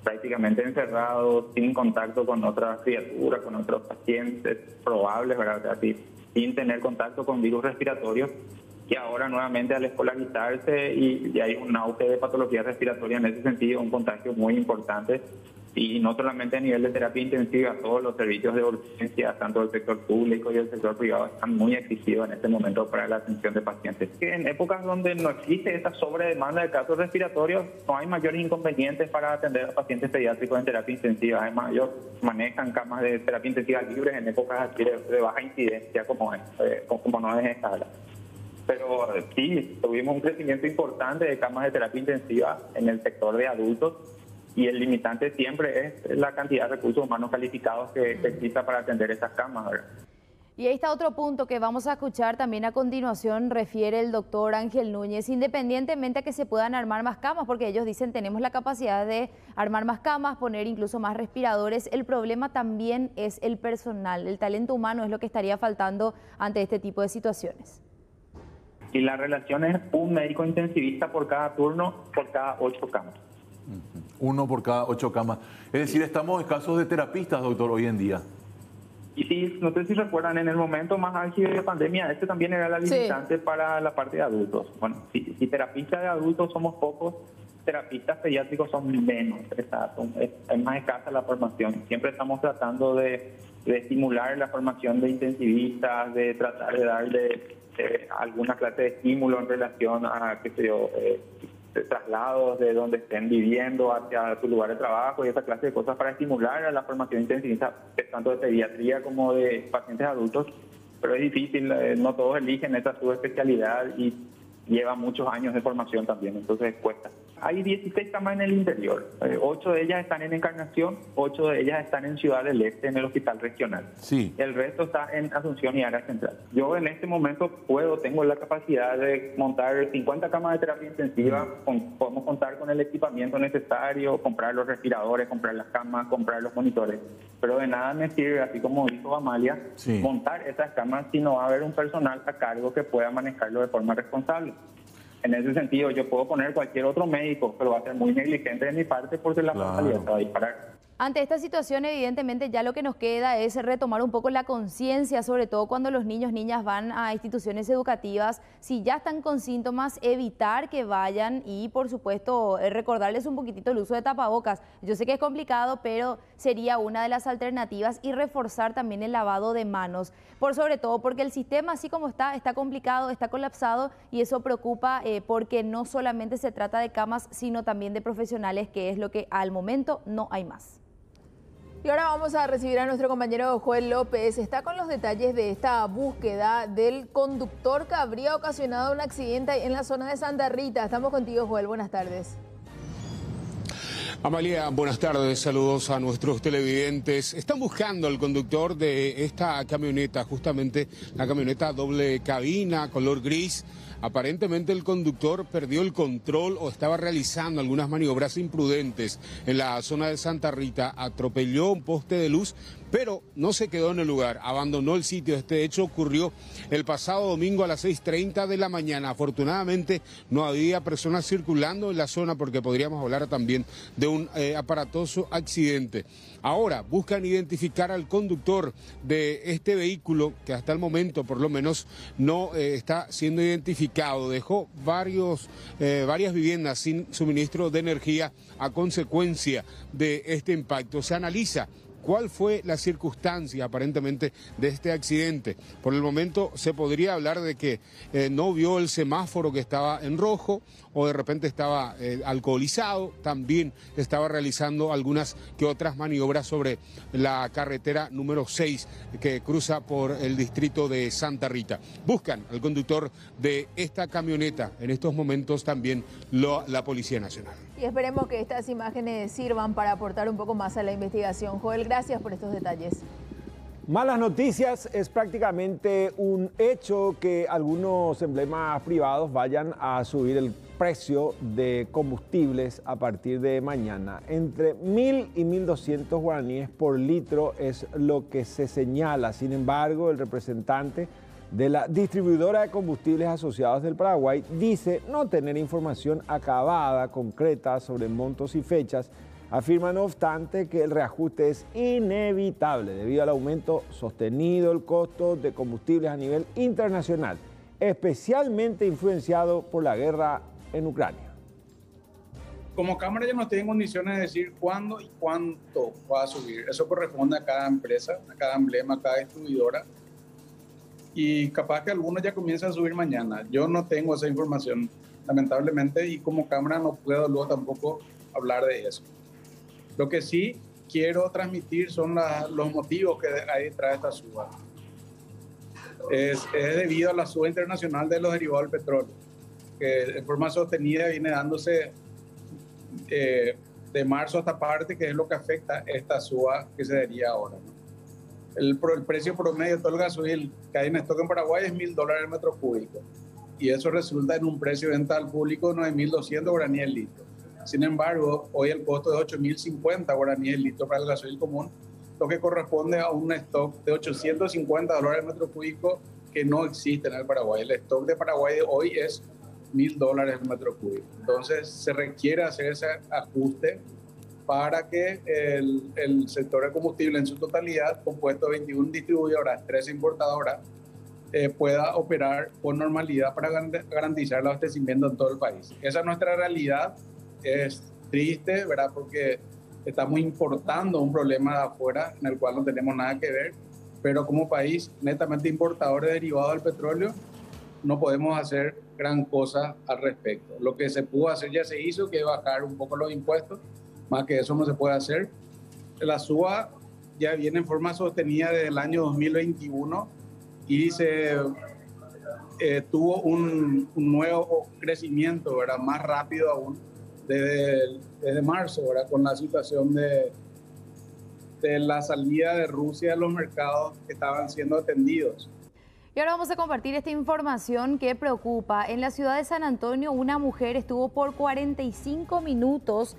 prácticamente encerrados, sin contacto con otras criaturas, con otros pacientes probables, ¿verdad? Así, sin tener contacto con virus respiratorios, y ahora nuevamente al escolarizarse y hay un auge de patología respiratoria en ese sentido, un contagio muy importante, y no solamente a nivel de terapia intensiva, todos los servicios de urgencia, tanto del sector público y del sector privado, están muy exigidos en este momento para la atención de pacientes. En épocas donde no existe esta sobredemanda de casos respiratorios, no hay mayores inconvenientes para atender a pacientes pediátricos en terapia intensiva. Además, ellos manejan camas de terapia intensiva libres en épocas así de baja incidencia como no es esta. Pero sí, tuvimos un crecimiento importante de camas de terapia intensiva en el sector de adultos, y el limitante siempre es la cantidad de recursos humanos calificados que exista para atender esas camas, ¿verdad? Y ahí está otro punto que vamos a escuchar también a continuación, refiere el doctor Ángel Núñez, independientemente a que se puedan armar más camas, porque ellos dicen tenemos la capacidad de armar más camas, poner incluso más respiradores, el problema también es el personal, el talento humano es lo que estaría faltando ante este tipo de situaciones. Y la relación es un médico intensivista por cada turno, por cada 8 camas. 1 por cada 8 camas. Es decir, estamos escasos de terapistas, doctor, hoy en día. Y sí, no sé si recuerdan, en el momento más álgido de la pandemia, este también era la limitante para la parte de adultos. Bueno, si terapistas de adultos somos pocos, terapistas pediátricos son menos, es más escasa la formación. Siempre estamos tratando de estimular la formación de intensivistas, de tratar de darle alguna clase de estímulo en relación a, qué sé yo, traslados de donde estén viviendo hacia su lugar de trabajo y esa clase de cosas para estimular a la formación intensivista, tanto de pediatría como de pacientes adultos, pero es difícil, no todos eligen esa subespecialidad y lleva muchos años de formación también, entonces cuesta. Hay 16 camas en el interior. 8 de ellas están en Encarnación, 8 de ellas están en Ciudad del Este, en el hospital regional. Sí. El resto está en Asunción y área central. Yo en este momento tengo la capacidad de montar 50 camas de terapia intensiva. Podemos contar con el equipamiento necesario, comprar los respiradores, comprar las camas, comprar los monitores. Pero de nada me sirve, así como dijo Amalia, montar esas camas si no va a haber un personal a cargo que pueda manejarlo de forma responsable. En ese sentido, yo puedo poner cualquier otro médico, pero va a ser muy negligente de mi parte porque la mortalidad se va a disparar. Ante esta situación, evidentemente, ya lo que nos queda es retomar un poco la conciencia, sobre todo cuando los niños, niñas van a instituciones educativas. Si ya están con síntomas, evitar que vayan y, por supuesto, recordarles un poquitito el uso de tapabocas. Yo sé que es complicado, pero sería una de las alternativas, y reforzar también el lavado de manos. Por sobre todo porque el sistema, así como está complicado, está colapsado, y eso preocupa porque no solamente se trata de camas, sino también de profesionales, que es lo que al momento no hay más. Y ahora vamos a recibir a nuestro compañero Joel López. Está con los detalles de esta búsqueda del conductor que habría ocasionado un accidente en la zona de Santa Rita. Estamos contigo, Joel. Buenas tardes. Amalia, buenas tardes, saludos a nuestros televidentes. Están buscando al conductor de esta camioneta, justamente la camioneta doble cabina, color gris. Aparentemente el conductor perdió el control o estaba realizando algunas maniobras imprudentes en la zona de Santa Rita, atropelló un poste de luz, pero no se quedó en el lugar, abandonó el sitio. Este hecho ocurrió el pasado domingo a las 6:30 de la mañana. Afortunadamente no había personas circulando en la zona, porque podríamos hablar también de un aparatoso accidente. Ahora buscan identificar al conductor de este vehículo, que hasta el momento por lo menos no está siendo identificado. Dejó varias viviendas sin suministro de energía a consecuencia de este impacto. Se analiza cuál fue la circunstancia aparentemente de este accidente. Por el momento se podría hablar de que no vio el semáforo que estaba en rojo, o de repente estaba alcoholizado. También estaba realizando algunas que otras maniobras sobre la carretera número 6 que cruza por el distrito de Santa Rita. Buscan al conductor de esta camioneta, en estos momentos también la Policía Nacional. Y esperemos que estas imágenes sirvan para aportar un poco más a la investigación. Joel, gracias por estos detalles. Malas noticias, es prácticamente un hecho que algunos emblemas privados vayan a subir el precio de combustibles a partir de mañana. Entre 1.000 y 1.200 guaraníes por litro es lo que se señala. Sin embargo, el representante de la distribuidora de combustibles asociados del Paraguay dice no tener información acabada, concreta sobre montos y fechas. Afirma, no obstante, que el reajuste es inevitable debido al aumento sostenido del costo de combustibles a nivel internacional, especialmente influenciado por la guerra en Ucrania. Como Cámara, yo no estoy en condiciones de decir cuándo y cuánto va a subir. Eso corresponde a cada empresa, a cada emblema, a cada distribuidora. Y capaz que algunos ya comienzan a subir mañana. Yo no tengo esa información, lamentablemente, y como Cámara no puedo luego tampoco hablar de eso. Lo que sí quiero transmitir son los motivos que hay detrás de esta suba. Es debido a la suba internacional de los derivados del petróleo, que de forma sostenida viene dándose de marzo hasta parte, que es lo que afecta esta suba que se daría ahora, ¿no? El precio promedio de todo el gasoil que hay en stock en Paraguay es $1.000 el metro cúbico, y eso resulta en un precio de venta al público de 9.200 guaraníes el litro. Sin embargo, hoy el costo es 8.050 guaraníes el litro para el gasoil común, lo que corresponde a un stock de $850 el metro cúbico que no existe en el Paraguay. El stock de Paraguay de hoy es $1.000 el metro cúbico. Entonces se requiere hacer ese ajuste para que el sector de combustible en su totalidad, compuesto de 21 distribuidoras, 13 importadoras, pueda operar con normalidad para garantizar el abastecimiento en todo el país. Esa es nuestra realidad. Es triste, ¿verdad? Porque estamos importando un problema de afuera en el cual no tenemos nada que ver, pero como país netamente importador de derivados del petróleo, no podemos hacer gran cosa al respecto. Lo que se pudo hacer ya se hizo, que es bajar un poco los impuestos, más que eso no se puede hacer. La suba ya viene en forma sostenida desde el año 2021 y se tuvo un nuevo crecimiento, ¿verdad? Más rápido aún desde marzo, ¿verdad? Con la situación de la salida de Rusia de los mercados que estaban siendo atendidos. Y ahora vamos a compartir esta información que preocupa. En la ciudad de San Antonio, una mujer estuvo por 45 minutos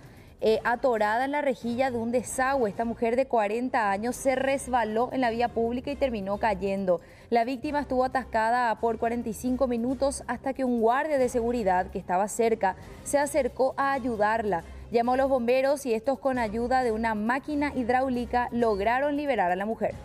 atorada en la rejilla de un desagüe. Esta mujer de 40 años se resbaló en la vía pública y terminó cayendo. La víctima estuvo atascada por 45 minutos hasta que un guardia de seguridad que estaba cerca se acercó a ayudarla. Llamó a los bomberos y estos, con ayuda de una máquina hidráulica, lograron liberar a la mujer.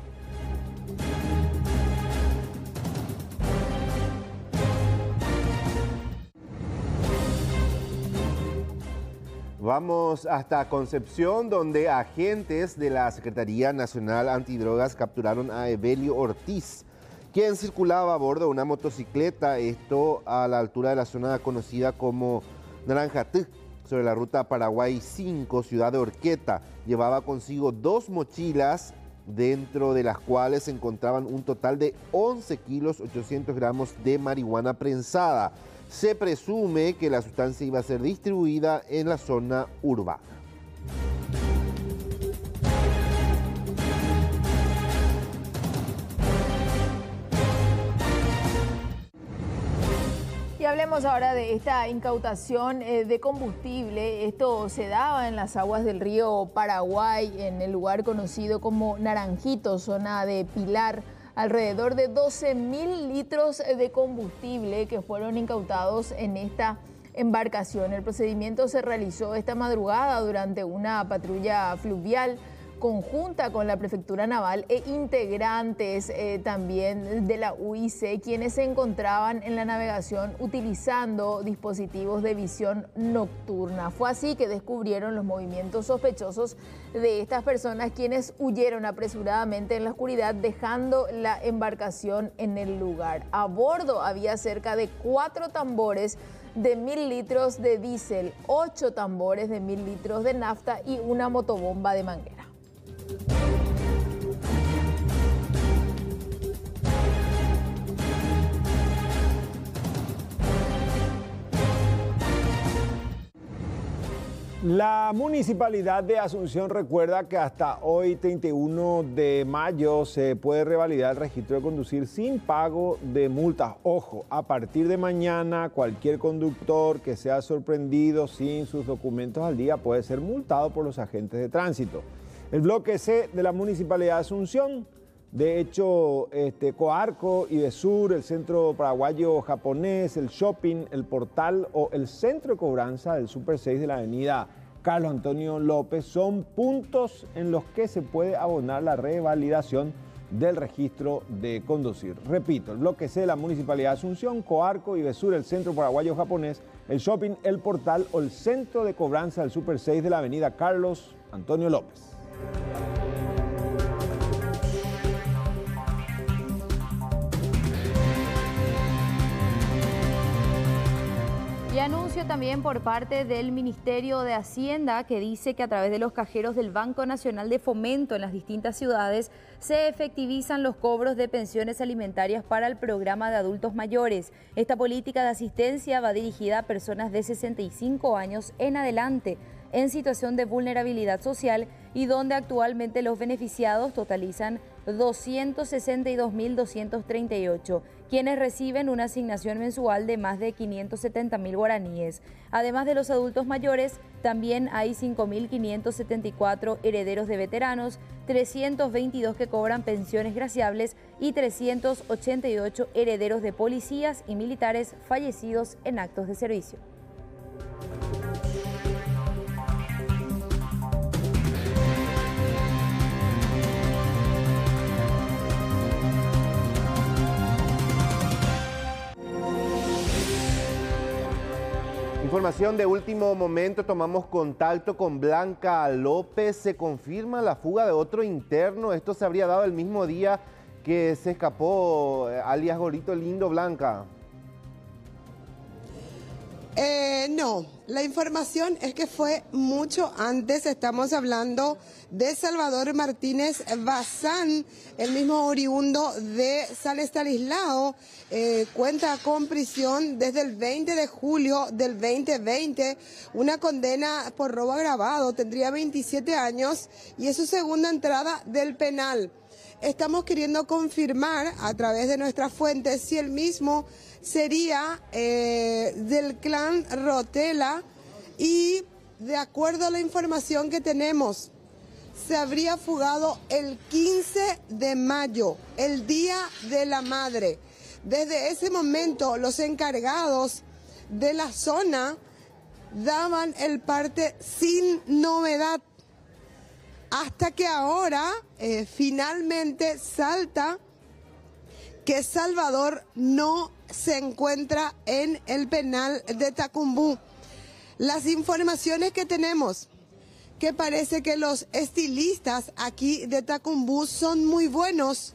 Vamos hasta Concepción, donde agentes de la Secretaría Nacional Antidrogas capturaron a Evelio Ortiz, quien circulaba a bordo de una motocicleta, esto a la altura de la zona conocida como Naranjatí, sobre la ruta Paraguay 5, ciudad de Horqueta. Llevaba consigo 2 mochilas, dentro de las cuales se encontraban un total de 11 kilos 800 gramos de marihuana prensada. Se presume que la sustancia iba a ser distribuida en la zona urbana. Y hablemos ahora de esta incautación de combustible. Esto se daba en las aguas del río Paraguay, en el lugar conocido como Naranjito, zona de Pilar. Alrededor de 12.000 litros de combustible que fueron incautados en esta embarcación. El procedimiento se realizó esta madrugada durante una patrulla fluvial conjunta con la Prefectura Naval e integrantes también de la UIC, quienes se encontraban en la navegación utilizando dispositivos de visión nocturna. Fue así que descubrieron los movimientos sospechosos de estas personas, quienes huyeron apresuradamente en la oscuridad, dejando la embarcación en el lugar. A bordo había cerca de 4 tambores de 1.000 litros de diésel, 8 tambores de 1.000 litros de nafta y una motobomba de manguera. La Municipalidad de Asunción recuerda que hasta hoy, 31 de mayo, se puede revalidar el registro de conducir sin pago de multas. Ojo, a partir de mañana, cualquier conductor que sea sorprendido sin sus documentos al día puede ser multado por los agentes de tránsito. El bloque C de la Municipalidad de Asunción, de hecho, Coarco, Idesur, el Centro Paraguayo Japonés, el Shopping, el Portal o el Centro de Cobranza del Super 6 de la avenida Carlos Antonio López son puntos en los que se puede abonar la revalidación del registro de conducir. Repito, el bloque C de la Municipalidad de Asunción, Coarco, Idesur, el Centro Paraguayo Japonés, el Shopping, el Portal o el Centro de Cobranza del Super 6 de la avenida Carlos Antonio López. Y anuncio también por parte del Ministerio de Hacienda, que dice que a través de los cajeros del Banco Nacional de Fomento en las distintas ciudades se efectivizan los cobros de pensiones alimentarias para el programa de adultos mayores. Esta política de asistencia va dirigida a personas de 65 años en adelante, en situación de vulnerabilidad social, y donde actualmente los beneficiados totalizan 262.238, quienes reciben una asignación mensual de más de 570.000 guaraníes. Además de los adultos mayores, también hay 5.574 herederos de veteranos, 322 que cobran pensiones graciables y 388 herederos de policías y militares fallecidos en actos de servicio. Información de último momento, tomamos contacto con Blanca López. Se confirma la fuga de otro interno. Esto se habría dado el mismo día que se escapó alias Gorito Lindo. Blanca. No, la información es que fue mucho antes. Estamos hablando de Salvador Martínez Bazán, el mismo oriundo de San Estanislao. Cuenta con prisión desde el 20 de julio del 2020, una condena por robo agravado, tendría 27 años y es su segunda entrada del penal. Estamos queriendo confirmar a través de nuestras fuentes si el mismo sería del clan Rotela y de acuerdo a la información que tenemos, se habría fugado el 15 de mayo, el Día de la Madre. Desde ese momento los encargados de la zona daban el parte sin novedad, hasta que ahora finalmente salta que Salvador no se encuentra en el penal de Tacumbú. Las informaciones que tenemos, que parece que los estilistas aquí de Tacumbú son muy buenos,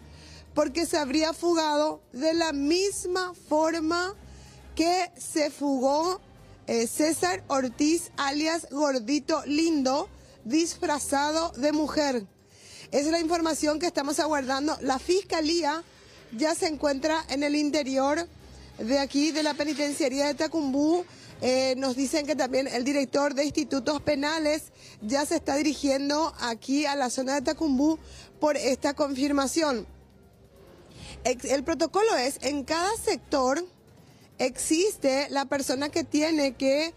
porque se habría fugado de la misma forma que se fugó César Ortiz, alias Gordito Lindo, disfrazado de mujer. Esa es la información que estamos aguardando. La Fiscalía ya se encuentra en el interior de aquí, de la penitenciaría de Tacumbú. Nos dicen que también el director de institutos penales ya se está dirigiendo aquí a la zona de Tacumbú por esta confirmación. El protocolo es, en cada sector existe la persona que tiene que,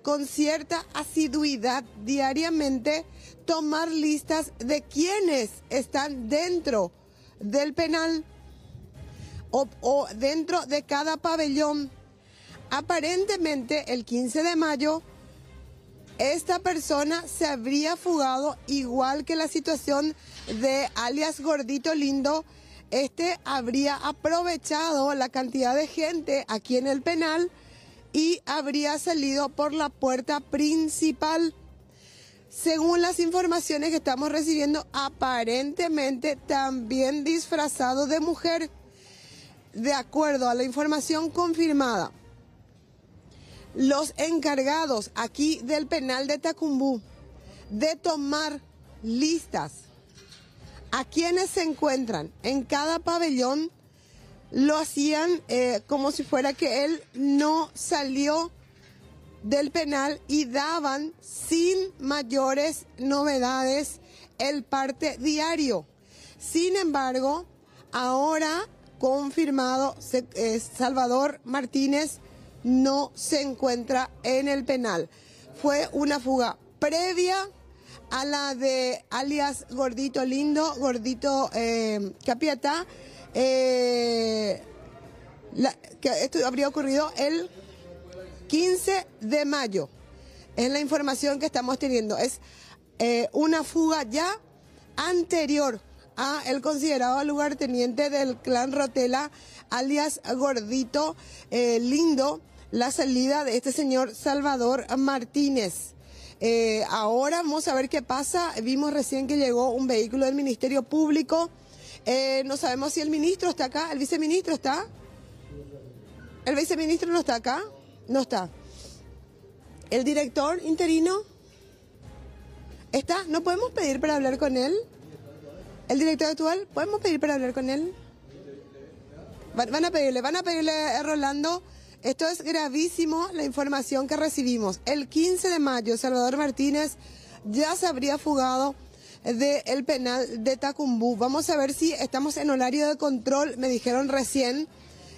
con cierta asiduidad diariamente, tomar listas de quienes están dentro del penal o dentro de cada pabellón. Aparentemente, el 15 de mayo, esta persona se habría fugado, igual que la situación de alias Gordito Lindo. Este habría aprovechado la cantidad de gente aquí en el penal y habría salido por la puerta principal. Según las informaciones que estamos recibiendo, aparentemente también disfrazado de mujer. De acuerdo a la información confirmada, los encargados aquí del penal de Tacumbú de tomar listas a quienes se encuentran en cada pabellón, lo hacían como si fuera que él no salió del penal y daban sin mayores novedades el parte diario. Sin embargo, ahora confirmado, Salvador Martínez no se encuentra en el penal. Fue una fuga previa a la de alias Gordito Lindo, Gordito Capiatá, que esto habría ocurrido el 15 de mayo. Es la información que estamos teniendo. Es una fuga ya anterior a el considerado lugarteniente del clan Rotela, alias Gordito Lindo, la salida de este señor Salvador Martínez. Ahora vamos a ver qué pasa. Vimos recién que llegó un vehículo del Ministerio Público. No sabemos si el ministro está acá. ¿El viceministro está? ¿El viceministro no está acá? No está. ¿El director interino está? ¿No podemos pedir para hablar con él? ¿El director actual? ¿Podemos pedir para hablar con él? Van a pedirle a Rolando. Esto es gravísimo, la información que recibimos. El 15 de mayo, Salvador Martínez ya se habría fugado del penal de Tacumbú. Vamos a ver si estamos en horario de control, me dijeron recién.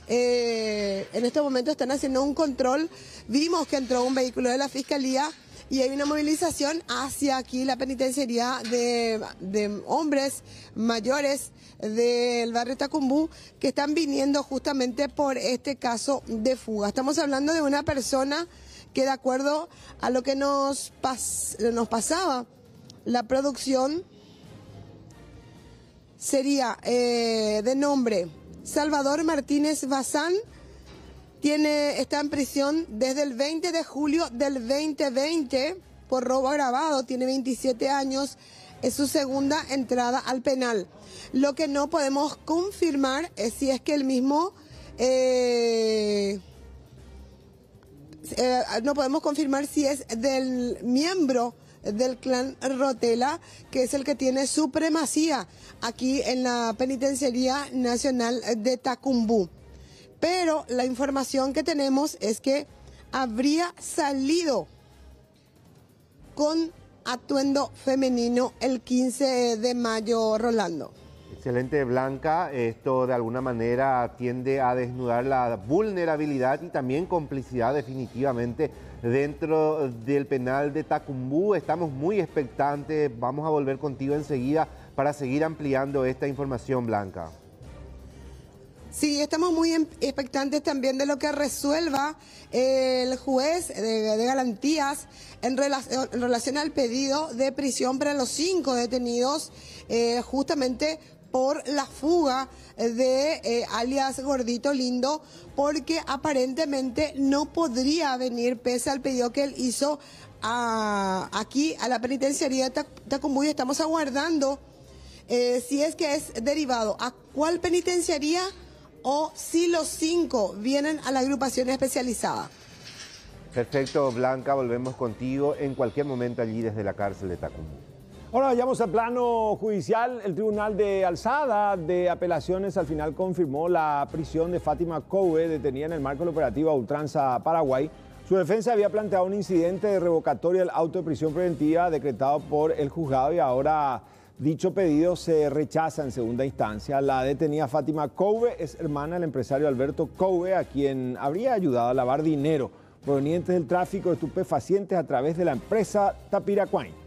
En este momento están haciendo un control. Vimos que entró un vehículo de la Fiscalía y hay una movilización hacia aquí la penitenciaría de hombres mayores del barrio Tacumbú que están viniendo justamente por este caso de fuga. Estamos hablando de una persona que, de acuerdo a lo que nos pasaba la producción, sería de nombre Salvador Martínez Bazán. Está en prisión desde el 20 de julio del 2020 por robo agravado. Tiene 27 años. Es su segunda entrada al penal. Lo que no podemos confirmar es si es que el mismo no podemos confirmar si es del miembro del clan Rotela, que es el que tiene supremacía aquí en la Penitenciaría Nacional de Tacumbú. Pero la información que tenemos es que habría salido con atuendo femenino el 15 de mayo, Rolando. Excelente, Blanca. Esto de alguna manera tiende a desnudar la vulnerabilidad y también complicidad definitivamente dentro del penal de Tacumbú. Estamos muy expectantes. Vamos a volver contigo enseguida para seguir ampliando esta información, Blanca. Sí, estamos muy expectantes también de lo que resuelva el juez de garantías en relación al pedido de prisión para los 5 detenidos, justamente por la fuga de alias Gordito Lindo, porque aparentemente no podría venir pese al pedido que él hizo aquí a la penitenciaría de Tacumbú. Estamos aguardando si es que es derivado a cuál penitenciaría o si los 5 vienen a la agrupación especializada. Perfecto, Blanca, volvemos contigo en cualquier momento allí desde la cárcel de Tacumbú. Ahora vayamos al plano judicial. El Tribunal de Alzada de Apelaciones al final confirmó la prisión de Fátima Couve, detenida en el marco del operativo a ultranza Paraguay. Su defensa había planteado un incidente de revocatoria del auto de prisión preventiva decretado por el juzgado y ahora dicho pedido se rechaza en segunda instancia. La detenida Fátima Couve es hermana del empresario Alberto Couve, a quien habría ayudado a lavar dinero provenientes del tráfico de estupefacientes a través de la empresa Tapiracuain.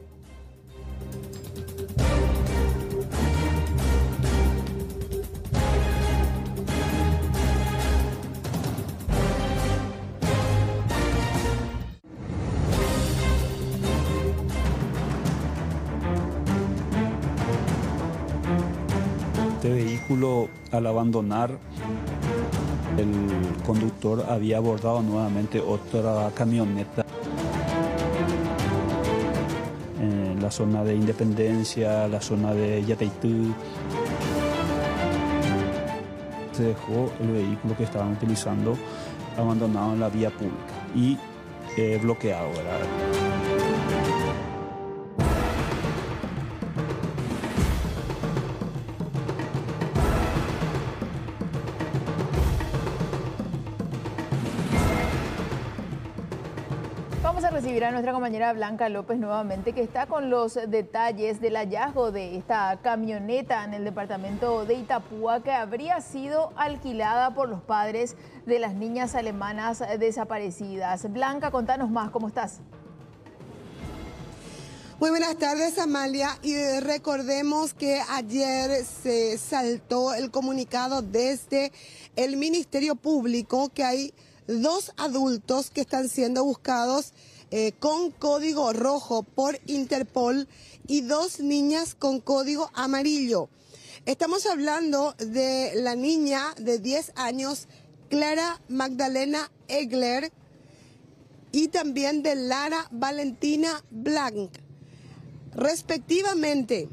Este vehículo, al abandonar, el conductor había abordado nuevamente otra camioneta en la zona de Independencia, la zona de Yataitú. Se dejó el vehículo que estaban utilizando abandonado en la vía pública y bloqueado, ¿verdad? Vamos a recibir a nuestra compañera Blanca López nuevamente, que está con los detalles del hallazgo de esta camioneta en el departamento de Itapúa que habría sido alquilada por los padres de las niñas alemanas desaparecidas. Blanca, contanos más, ¿cómo estás? Muy buenas tardes, Amalia, y recordemos que ayer se saltó el comunicado desde el Ministerio Público que hay 2 adultos que están siendo buscados con código rojo por Interpol y 2 niñas con código amarillo. Estamos hablando de la niña de 10 años, Clara Magdalena Egler, y también de Lara Valentina Blanc, respectivamente.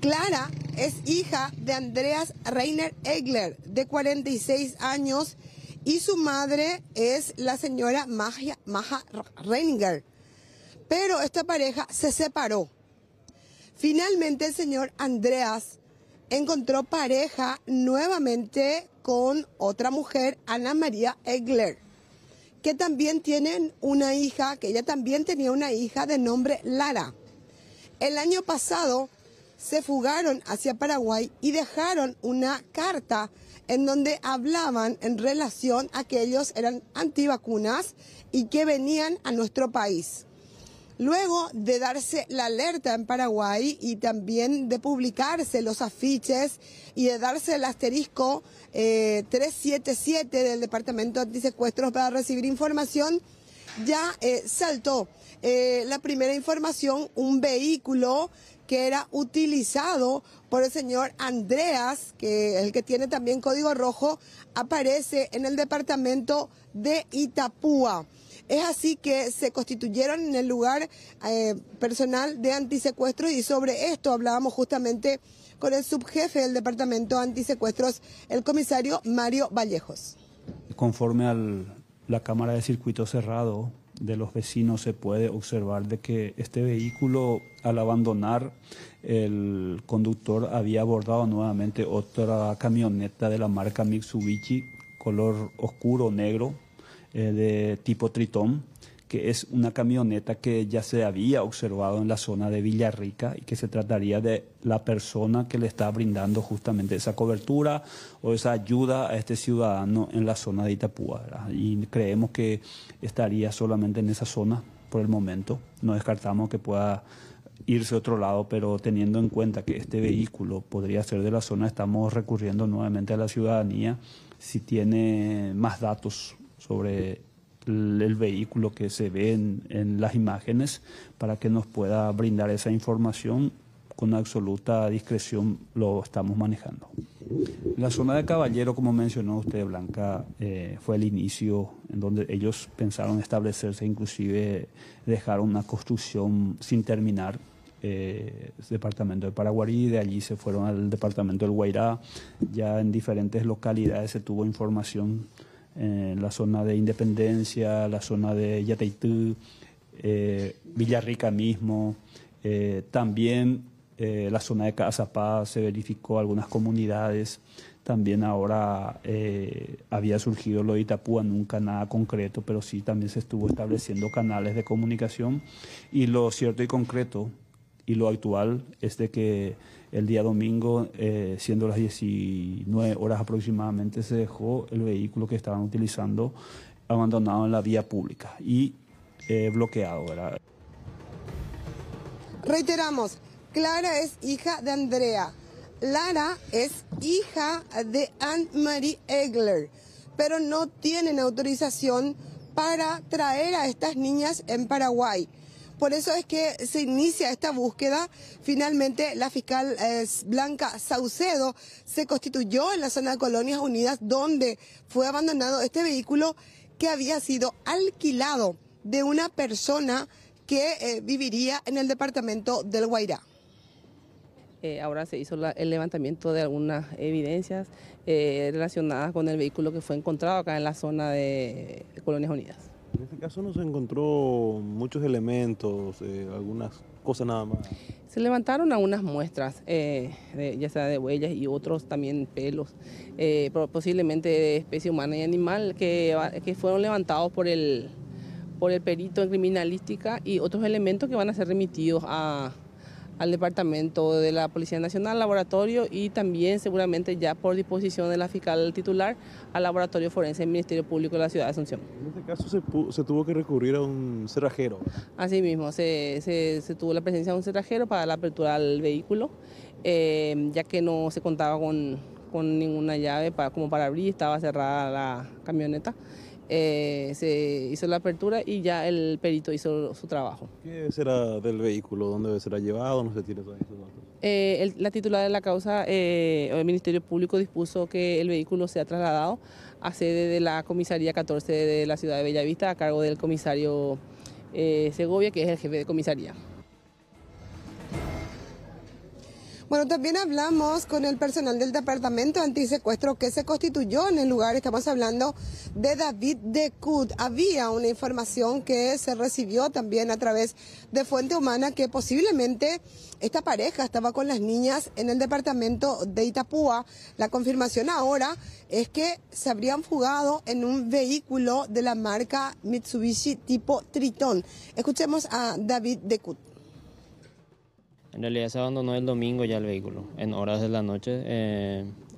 Clara es hija de Andreas Reiner Egler, de 46 años, y su madre es la señora Maja Reininger. Pero esta pareja se separó. Finalmente el señor Andreas encontró pareja nuevamente con otra mujer, Ana María Egler, que también tienen una hija, que ella también tenía una hija de nombre Lara. El año pasado se fugaron hacia Paraguay y dejaron una carta en donde hablaban en relación a que ellos eran antivacunas y que venían a nuestro país. Luego de darse la alerta en Paraguay y también de publicarse los afiches y de darse el asterisco 377 del Departamento de Antisecuestros para recibir información, ya saltó la primera información, un vehículo que era utilizado por el señor Andreas, que es el que tiene también código rojo, aparece en el departamento de Itapúa. Es así que se constituyeron en el lugar personal de antisecuestro, y sobre esto hablábamos justamente con el subjefe del departamento de antisecuestros, el comisario Mario Vallejos. Conforme al la cámara de circuito cerrado de los vecinos se puede observar de que este vehículo, al abandonar, el conductor había abordado nuevamente otra camioneta de la marca Mitsubishi, color oscuro negro, de tipo Tritón, que es una camioneta que ya se había observado en la zona de Villarrica y que se trataría de la persona que le está brindando justamente esa cobertura o esa ayuda a este ciudadano en la zona de Itapúa, ¿verdad? Y creemos que estaría solamente en esa zona por el momento. No descartamos que pueda irse a otro lado, pero teniendo en cuenta que este vehículo podría ser de la zona, estamos recurriendo nuevamente a la ciudadanía si tiene más datos sobre el vehículo que se ve en las imágenes, para que nos pueda brindar esa información. Con absoluta discreción lo estamos manejando. La zona de Caballero, como mencionó usted, Blanca, fue el inicio en donde ellos pensaron establecerse, inclusive dejaron una construcción sin terminar, departamento de Paraguarí. De allí se fueron al departamento del Guairá. Ya en diferentes localidades se tuvo información, en la zona de Independencia, la zona de Yateitú, Villarrica mismo, también la zona de Cazapá se verificó algunas comunidades. También ahora había surgido lo de Itapúa, nunca nada concreto, pero sí también se estuvo estableciendo canales de comunicación. Y lo cierto y concreto y lo actual es de que el día domingo, siendo las 19 horas aproximadamente, se dejó el vehículo que estaban utilizando abandonado en la vía pública y bloqueado, ¿verdad? Reiteramos, Clara es hija de Andrea, Lara es hija de Anne-Marie Egler, pero no tienen autorización para traer a estas niñas en Paraguay. Por eso es que se inicia esta búsqueda. Finalmente, la fiscal Blanca Saucedo se constituyó en la zona de Colonias Unidas, donde fue abandonado este vehículo que había sido alquilado de una persona que viviría en el departamento del Guairá. Ahora se hizo el levantamiento de algunas evidencias relacionadas con el vehículo que fue encontrado acá en la zona de Colonias Unidas. En este caso no se encontró muchos elementos, algunas cosas nada más. Se levantaron algunas muestras, ya sea de huellas y otros también pelos, posiblemente de especie humana y animal, que fueron levantados por el perito en criminalística, y otros elementos que van a ser remitidos al Departamento de la Policía Nacional, laboratorio, y también seguramente ya por disposición de la fiscal titular al laboratorio forense del Ministerio Público de la Ciudad de Asunción. En este caso se tuvo que recurrir a un cerrajero. Así mismo, se tuvo la presencia de un cerrajero para la apertura del vehículo, ya que no se contaba con ninguna llave como para abrir, estaba cerrada la camioneta. Se hizo la apertura y ya el perito hizo su trabajo. ¿Qué será del vehículo? ¿Dónde será llevado? ¿No se tiene todos esos datos? La titular de la causa, el Ministerio Público, dispuso que el vehículo sea trasladado a sede de la comisaría 14 de la ciudad de Bellavista, a cargo del comisario Segovia, que es el jefe de comisaría. Bueno, también hablamos con el personal del Departamento Antisecuestro que se constituyó en el lugar. Estamos hablando de David Decut. Había una información que se recibió también a través de Fuente Humana que posiblemente esta pareja estaba con las niñas en el departamento de Itapúa. La confirmación ahora es que se habrían fugado en un vehículo de la marca Mitsubishi tipo Tritón. Escuchemos a David Decut. En realidad se abandonó el domingo ya el vehículo, en horas de la noche,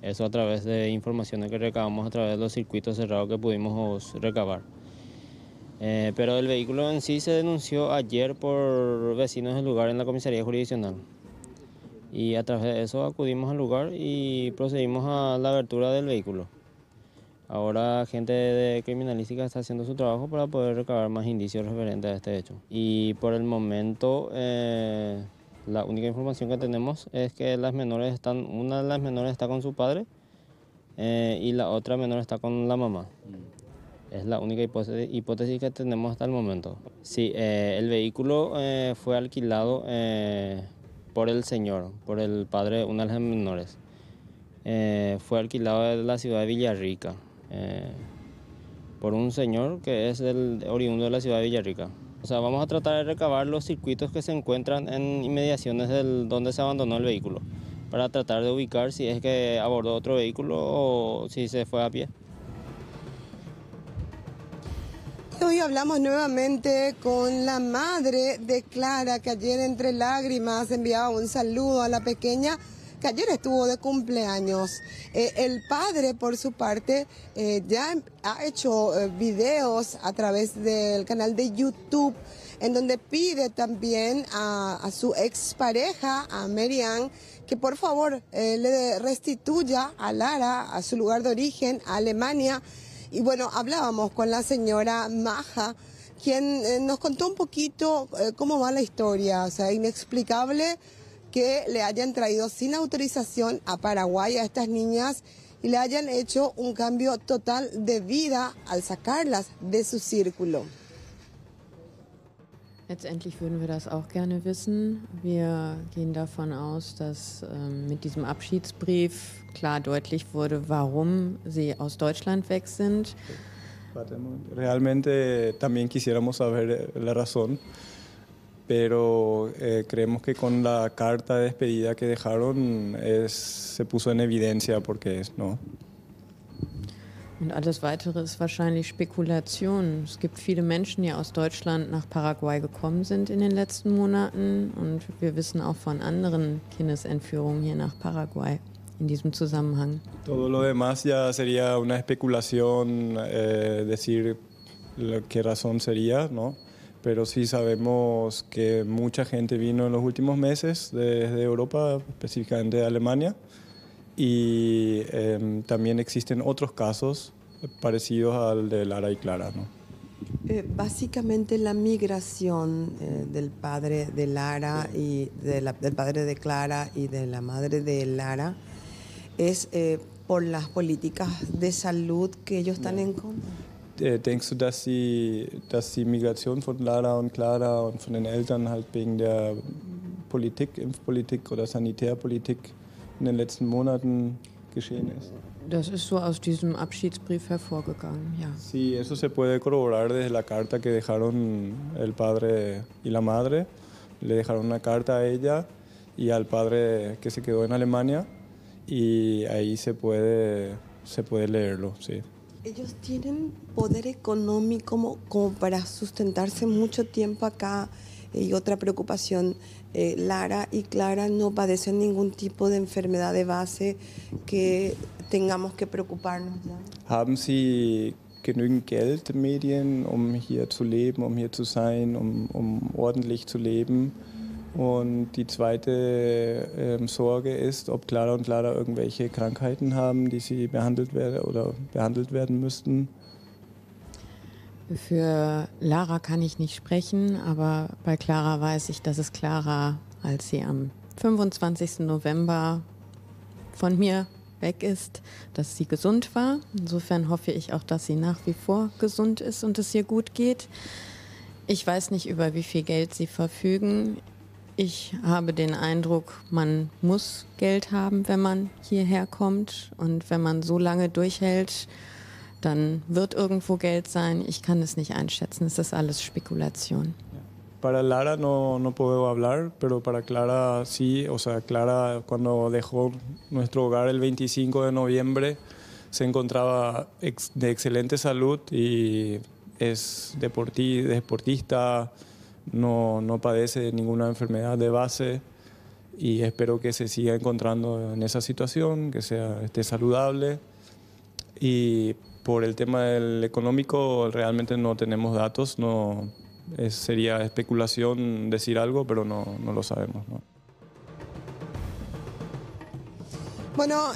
eso a través de informaciones que recabamos a través de los circuitos cerrados que pudimos recabar. Pero el vehículo en sí se denunció ayer por vecinos del lugar en la comisaría jurisdiccional. Y a través de eso acudimos al lugar y procedimos a la abertura del vehículo. Ahora gente de criminalística está haciendo su trabajo para poder recabar más indicios referentes a este hecho. Y por el momento la única información que tenemos es que una de las menores está con su padre y la otra menor está con la mamá. Es la única hipótesis que tenemos hasta el momento. Sí, el vehículo fue alquilado por el señor, por el padre de una de las menores. Fue alquilado de la ciudad de Villarrica por un señor que es el oriundo de la ciudad de Villarrica. O sea, vamos a tratar de recabar los circuitos que se encuentran en inmediaciones donde se abandonó el vehículo, para tratar de ubicar si es que abordó otro vehículo o si se fue a pie. Hoy hablamos nuevamente con la madre de Clara, que ayer entre lágrimas enviaba un saludo a la pequeña, que ayer estuvo de cumpleaños. El padre, por su parte, ya ha hecho videos a través del canal de YouTube, en donde pide también a su expareja, a Merian, que por favor le restituya a Lara a su lugar de origen, a Alemania. Y bueno, hablábamos con la señora Maja, quien nos contó un poquito cómo va la historia. O sea, inexplicable que le hayan traído sin autorización a Paraguay a estas niñas y le hayan hecho un cambio total de vida al sacarlas de su círculo. Letztendlich würden wir das auch gerne wissen. Wir gehen davon aus, dass mit diesem Abschiedsbrief klar deutlich wurde, warum sie aus Deutschland weg sind. Realmente también quisiéramos saber la razón, pero creemos que con la carta de despedida que dejaron se puso en evidencia porque no. Und alles Weitere ist wahrscheinlich Spekulation. Es gibt viele Menschen, die aus Deutschland nach Paraguay gekommen sind in den letzten Monaten. Und wir wissen auch von anderen Kindesentführungen hier nach Paraguay in diesem Zusammenhang. Todo lo demás ya sería una especulación, decir qué razón sería, ¿no? Pero sí sabemos que mucha gente vino en los últimos meses desde Europa, específicamente de Alemania. Y también existen otros casos parecidos al de Lara y Clara, ¿no? Básicamente la migración del padre de Lara y del padre de Clara y de la madre de Lara es por las políticas de salud que ellos están en contra. Denkst du, dass die Migration von Lara und Clara und von den Eltern halt wegen der Politik, Impfpolitik oder Sanitärpolitik in den letzten Monaten geschehen ist? Das ist so aus diesem Abschiedsbrief hervorgegangen, ja. Sí, eso se puede corroborar desde la carta que dejaron el padre y la madre. Le dejaron una carta a ella y al padre que se quedó en Alemania y ahí se puede leerlo, sí. Ellos tienen poder económico como para sustentarse mucho tiempo acá. Y otra preocupación, Lara y Clara no padecen ningún tipo de enfermedad de base que tengamos que preocuparnos ya. Haben Sie genügend Geld, Medien, hier zu leben, hier zu sein, ordentlich zu leben? Und die zweite Sorge ist, ob Clara und Lara irgendwelche Krankheiten haben, die sie behandelt werden müssten. Für Lara kann ich nicht sprechen, aber bei Clara weiß ich, dass es Clara, als sie am 25. November von mir weg ist, dass sie gesund war. Insofern hoffe ich auch, dass sie nach wie vor gesund ist und es ihr gut geht. Ich weiß nicht, über wie viel Geld sie verfügen. Ich habe den Eindruck, man muss Geld haben, wenn man hierher kommt. Und wenn man so lange durchhält, dann wird irgendwo Geld sein. Ich kann es nicht einschätzen, es ist alles Spekulation. Para Lara no puedo hablar, pero para Clara sí. O sea, Clara cuando dejó nuestro hogar el 25 de noviembre se encontraba de excelente salud y es deportista, no padece ninguna enfermedad de base y espero que se siga encontrando en esa situación, que esté saludable. Y por el tema del económico realmente no tenemos datos, sería especulación decir algo, pero no lo sabemos, ¿no? Bueno,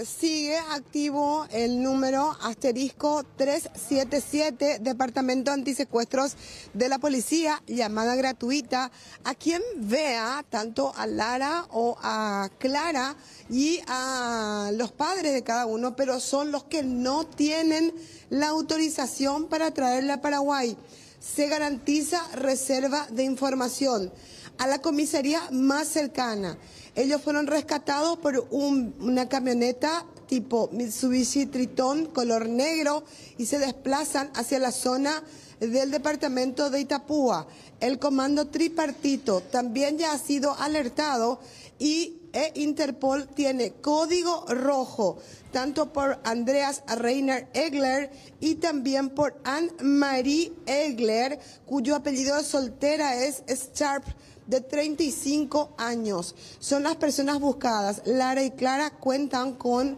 sigue activo el número asterisco 377, Departamento Antisecuestros de la Policía, llamada gratuita a quien vea tanto a Lara o a Clara y a los padres de cada uno, pero son los que no tienen la autorización para traerla a Paraguay. Se garantiza reserva de información a la comisaría más cercana. Ellos fueron rescatados por una camioneta tipo Mitsubishi Triton color negro y se desplazan hacia la zona del departamento de Itapúa. El comando tripartito también ya ha sido alertado y Interpol tiene código rojo, tanto por Andreas Reiner Egler y también por Anne-Marie Egler, cuyo apellido de soltera es Sharp, de 35 años. Son las personas buscadas. Lara y Clara cuentan con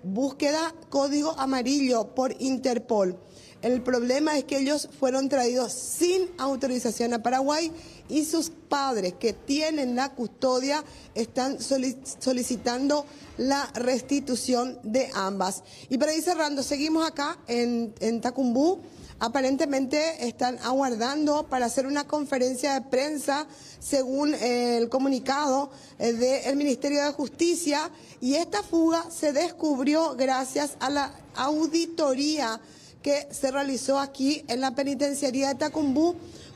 búsqueda código amarillo por Interpol. El problema es que ellos fueron traídos sin autorización a Paraguay y sus padres, que tienen la custodia, están solicitando la restitución de ambas. Y para ir cerrando, seguimos acá en Tacumbú. Aparentemente están aguardando para hacer una conferencia de prensa, según el comunicado del Ministerio de Justicia, y esta fuga se descubrió gracias a la auditoría que se realizó aquí en la penitenciaría de Tacumbú,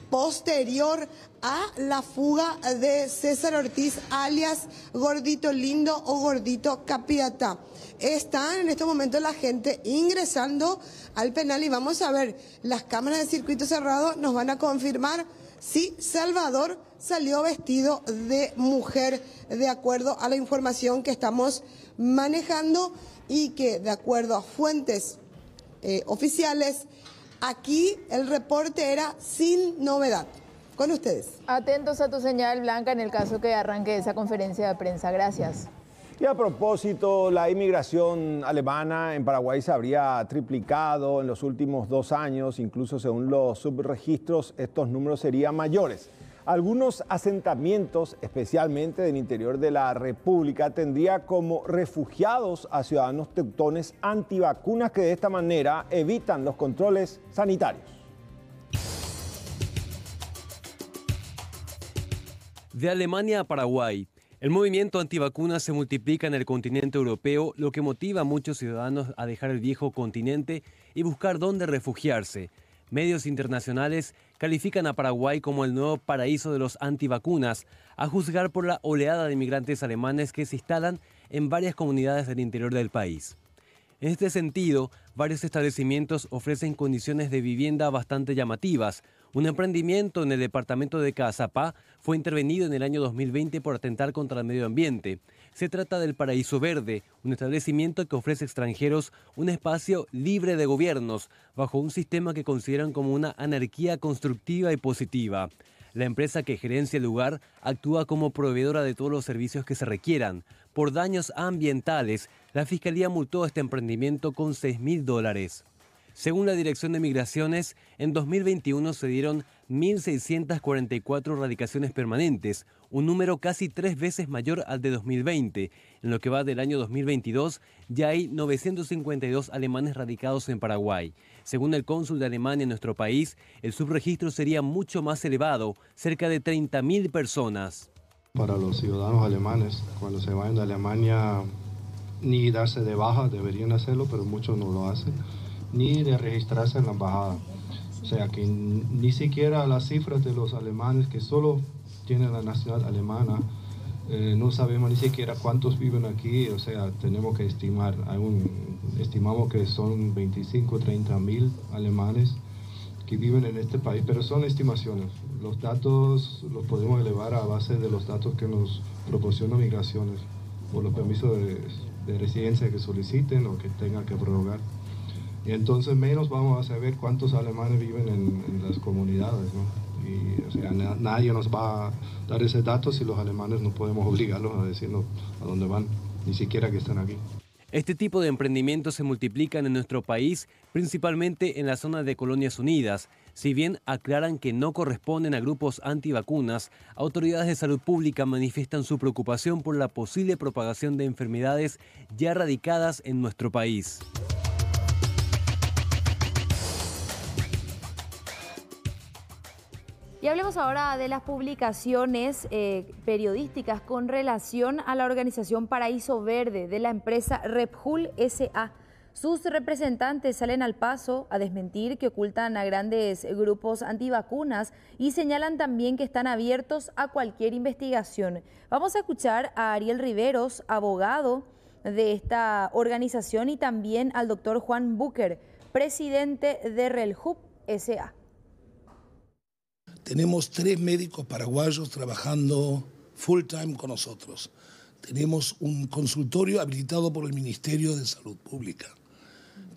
posterior a la fuga de César Ortiz, alias Gordito Lindo o Gordito Capiatá. Están en estos momentos la gente ingresando al penal y vamos a ver, las cámaras de circuito cerrado nos van a confirmar si Salvador salió vestido de mujer, de acuerdo a la información que estamos manejando y que, de acuerdo a fuentes oficiales, aquí el reporte era sin novedad. Con ustedes. Atentos a tu señal, Blanca, en el caso que arranque esa conferencia de prensa. Gracias. Y a propósito, la inmigración alemana en Paraguay se habría triplicado en los últimos 2 años. Incluso según los subregistros, estos números serían mayores. Algunos asentamientos, especialmente del interior de la República, tendría como refugiados a ciudadanos teutones antivacunas que de esta manera evitan los controles sanitarios. De Alemania a Paraguay, el movimiento antivacunas se multiplica en el continente europeo, lo que motiva a muchos ciudadanos a dejar el viejo continente y buscar dónde refugiarse. Medios internacionales califican a Paraguay como el nuevo paraíso de los antivacunas, a juzgar por la oleada de inmigrantes alemanes que se instalan en varias comunidades del interior del país. En este sentido, varios establecimientos ofrecen condiciones de vivienda bastante llamativas. Un emprendimiento en el departamento de Caazapá fue intervenido en el año 2020 por atentar contra el medio ambiente. Se trata del Paraíso Verde, un establecimiento que ofrece a extranjeros un espacio libre de gobiernos, bajo un sistema que consideran como una anarquía constructiva y positiva. La empresa que gerencia el lugar actúa como proveedora de todos los servicios que se requieran. Por daños ambientales, la Fiscalía multó a este emprendimiento con $6.000. Según la Dirección de Migraciones, en 2021 se dieron 1.644 radicaciones permanentes, un número casi 3 veces mayor al de 2020. En lo que va del año 2022, ya hay 952 alemanes radicados en Paraguay. Según el cónsul de Alemania en nuestro país, el subregistro sería mucho más elevado, cerca de 30.000 personas. Para los ciudadanos alemanes, cuando se vayan de Alemania, ni darse de baja, deberían hacerlo, pero muchos no lo hacen, ni de registrarse en la embajada. O sea que ni siquiera las cifras de los alemanes que solo tienen la nacionalidad alemana, no sabemos ni siquiera cuántos viven aquí. O sea, tenemos que estimar, estimamos que son 25 o 30 mil alemanes que viven en este país, pero son estimaciones. Los datos los podemos elevar a base de los datos que nos proporciona Migraciones por los permisos de residencia que soliciten o que tengan que prorrogar. Y entonces menos vamos a saber cuántos alemanes viven en las comunidades, ¿no? Y, o sea, nadie nos va a dar ese dato si los alemanes no podemos obligarlos a decirnos a dónde van, ni siquiera que están aquí. Este tipo de emprendimientos se multiplican en nuestro país, principalmente en la zona de Colonias Unidas. Si bien aclaran que no corresponden a grupos antivacunas, autoridades de salud pública manifiestan su preocupación por la posible propagación de enfermedades ya radicadas en nuestro país. Y hablemos ahora de las publicaciones periodísticas con relación a la organización Paraíso Verde de la empresa Repjul S.A. Sus representantes salen al paso a desmentir que ocultan a grandes grupos antivacunas y señalan también que están abiertos a cualquier investigación. Vamos a escuchar a Ariel Riveros, abogado de esta organización, y también al doctor Juan Bucher, presidente de Relhub S.A. Tenemos 3 médicos paraguayos trabajando full time con nosotros. Tenemos un consultorio habilitado por el Ministerio de Salud Pública.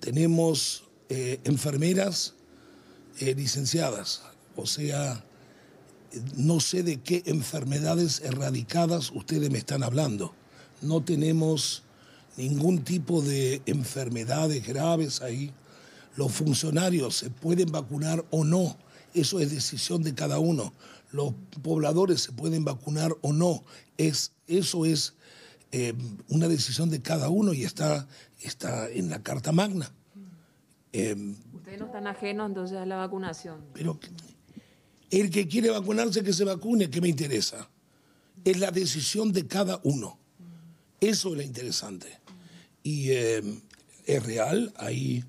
Tenemos enfermeras licenciadas, o sea, no sé de qué enfermedades erradicadas ustedes me están hablando. No tenemos ningún tipo de enfermedades graves ahí. Los funcionarios se pueden vacunar o no, eso es decisión de cada uno. Los pobladores se pueden vacunar o no, eso es una decisión de cada uno y está en la Carta Magna. Ustedes no están ajenos entonces a la vacunación. Pero el que quiere vacunarse, que se vacune, ¿qué me interesa? Es la decisión de cada uno. Eso es lo interesante. Y es real, hay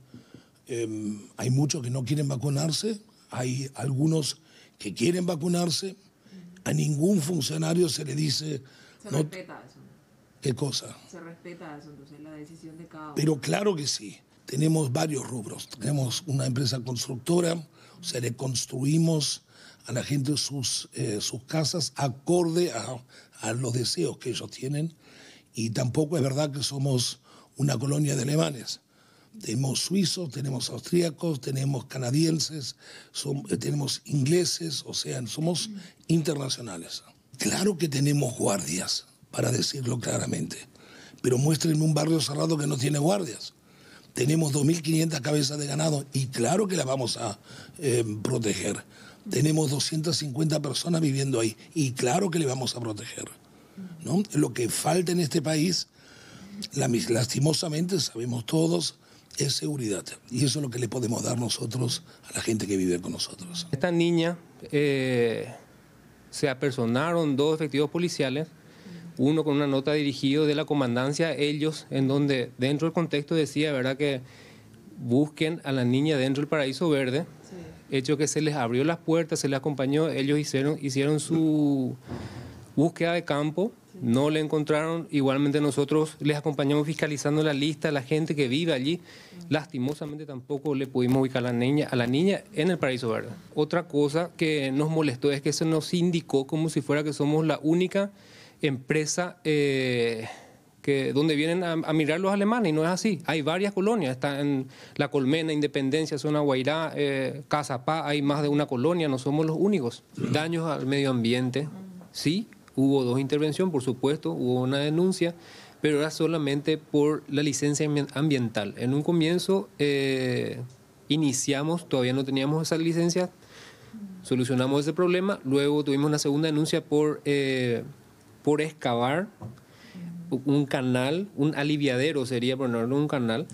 muchos que no quieren vacunarse, hay algunos que quieren vacunarse. A ningún funcionario se le dice... Se respeta eso. ¿Qué cosa? Se respeta eso, entonces, la decisión de cada uno. Pero claro que sí. Tenemos varios rubros. Tenemos una empresa constructora, o sea, le construimos a la gente sus casas acorde a los deseos que ellos tienen. Y tampoco es verdad que somos una colonia de alemanes. Tenemos suizos, tenemos austríacos, tenemos canadienses, tenemos ingleses, o sea, somos internacionales. Claro que tenemos guardias, para decirlo claramente, pero muéstrenme un barrio cerrado que no tiene guardias. Tenemos 2.500 cabezas de ganado y claro que las vamos a proteger. Tenemos 250 personas viviendo ahí y claro que le vamos a proteger, ¿no? Lo que falta en este país, lastimosamente, sabemos todos, es seguridad. Y eso es lo que le podemos dar nosotros a la gente que vive con nosotros. Esta niña, se apersonaron 2 efectivos policiales, uno con una nota dirigida de la comandancia a ellos, en donde dentro del contexto decía, ¿verdad?, que busquen a la niña dentro del Paraíso Verde, hecho que se les abrió las puertas, se les acompañó, ellos hicieron su búsqueda de campo, no le encontraron, igualmente nosotros les acompañamos fiscalizando la lista de la gente que vive allí. Lastimosamente tampoco le pudimos ubicar a la niña en el Paraíso Verde. Otra cosa que nos molestó es que se nos indicó como si fuera que somos la única empresa donde vienen a mirar los alemanes, y no es así. Hay varias colonias, está en La Colmena, Independencia, Zona Guairá, Cazapá, hay más de una colonia, no somos los únicos. Daños al medio ambiente, sí. Hubo 2 intervenciones, por supuesto, hubo una denuncia, pero era solamente por la licencia ambiental. En un comienzo iniciamos, todavía no teníamos esa licencia, solucionamos ese problema, luego tuvimos una segunda denuncia por excavar un canal, un aliviadero sería, por no un canal,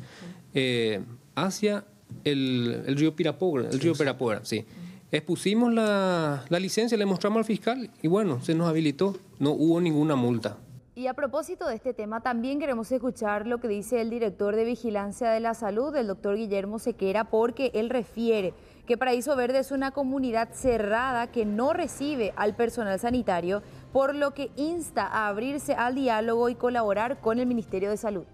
hacia el río Pirapora, sí. Expusimos la licencia, le mostramos al fiscal y bueno, se nos habilitó, no hubo ninguna multa. Y a propósito de este tema, también queremos escuchar lo que dice el director de Vigilancia de la Salud, el doctor Guillermo Sequera, porque él refiere que Paraíso Verde es una comunidad cerrada que no recibe al personal sanitario, por lo que insta a abrirse al diálogo y colaborar con el Ministerio de Salud.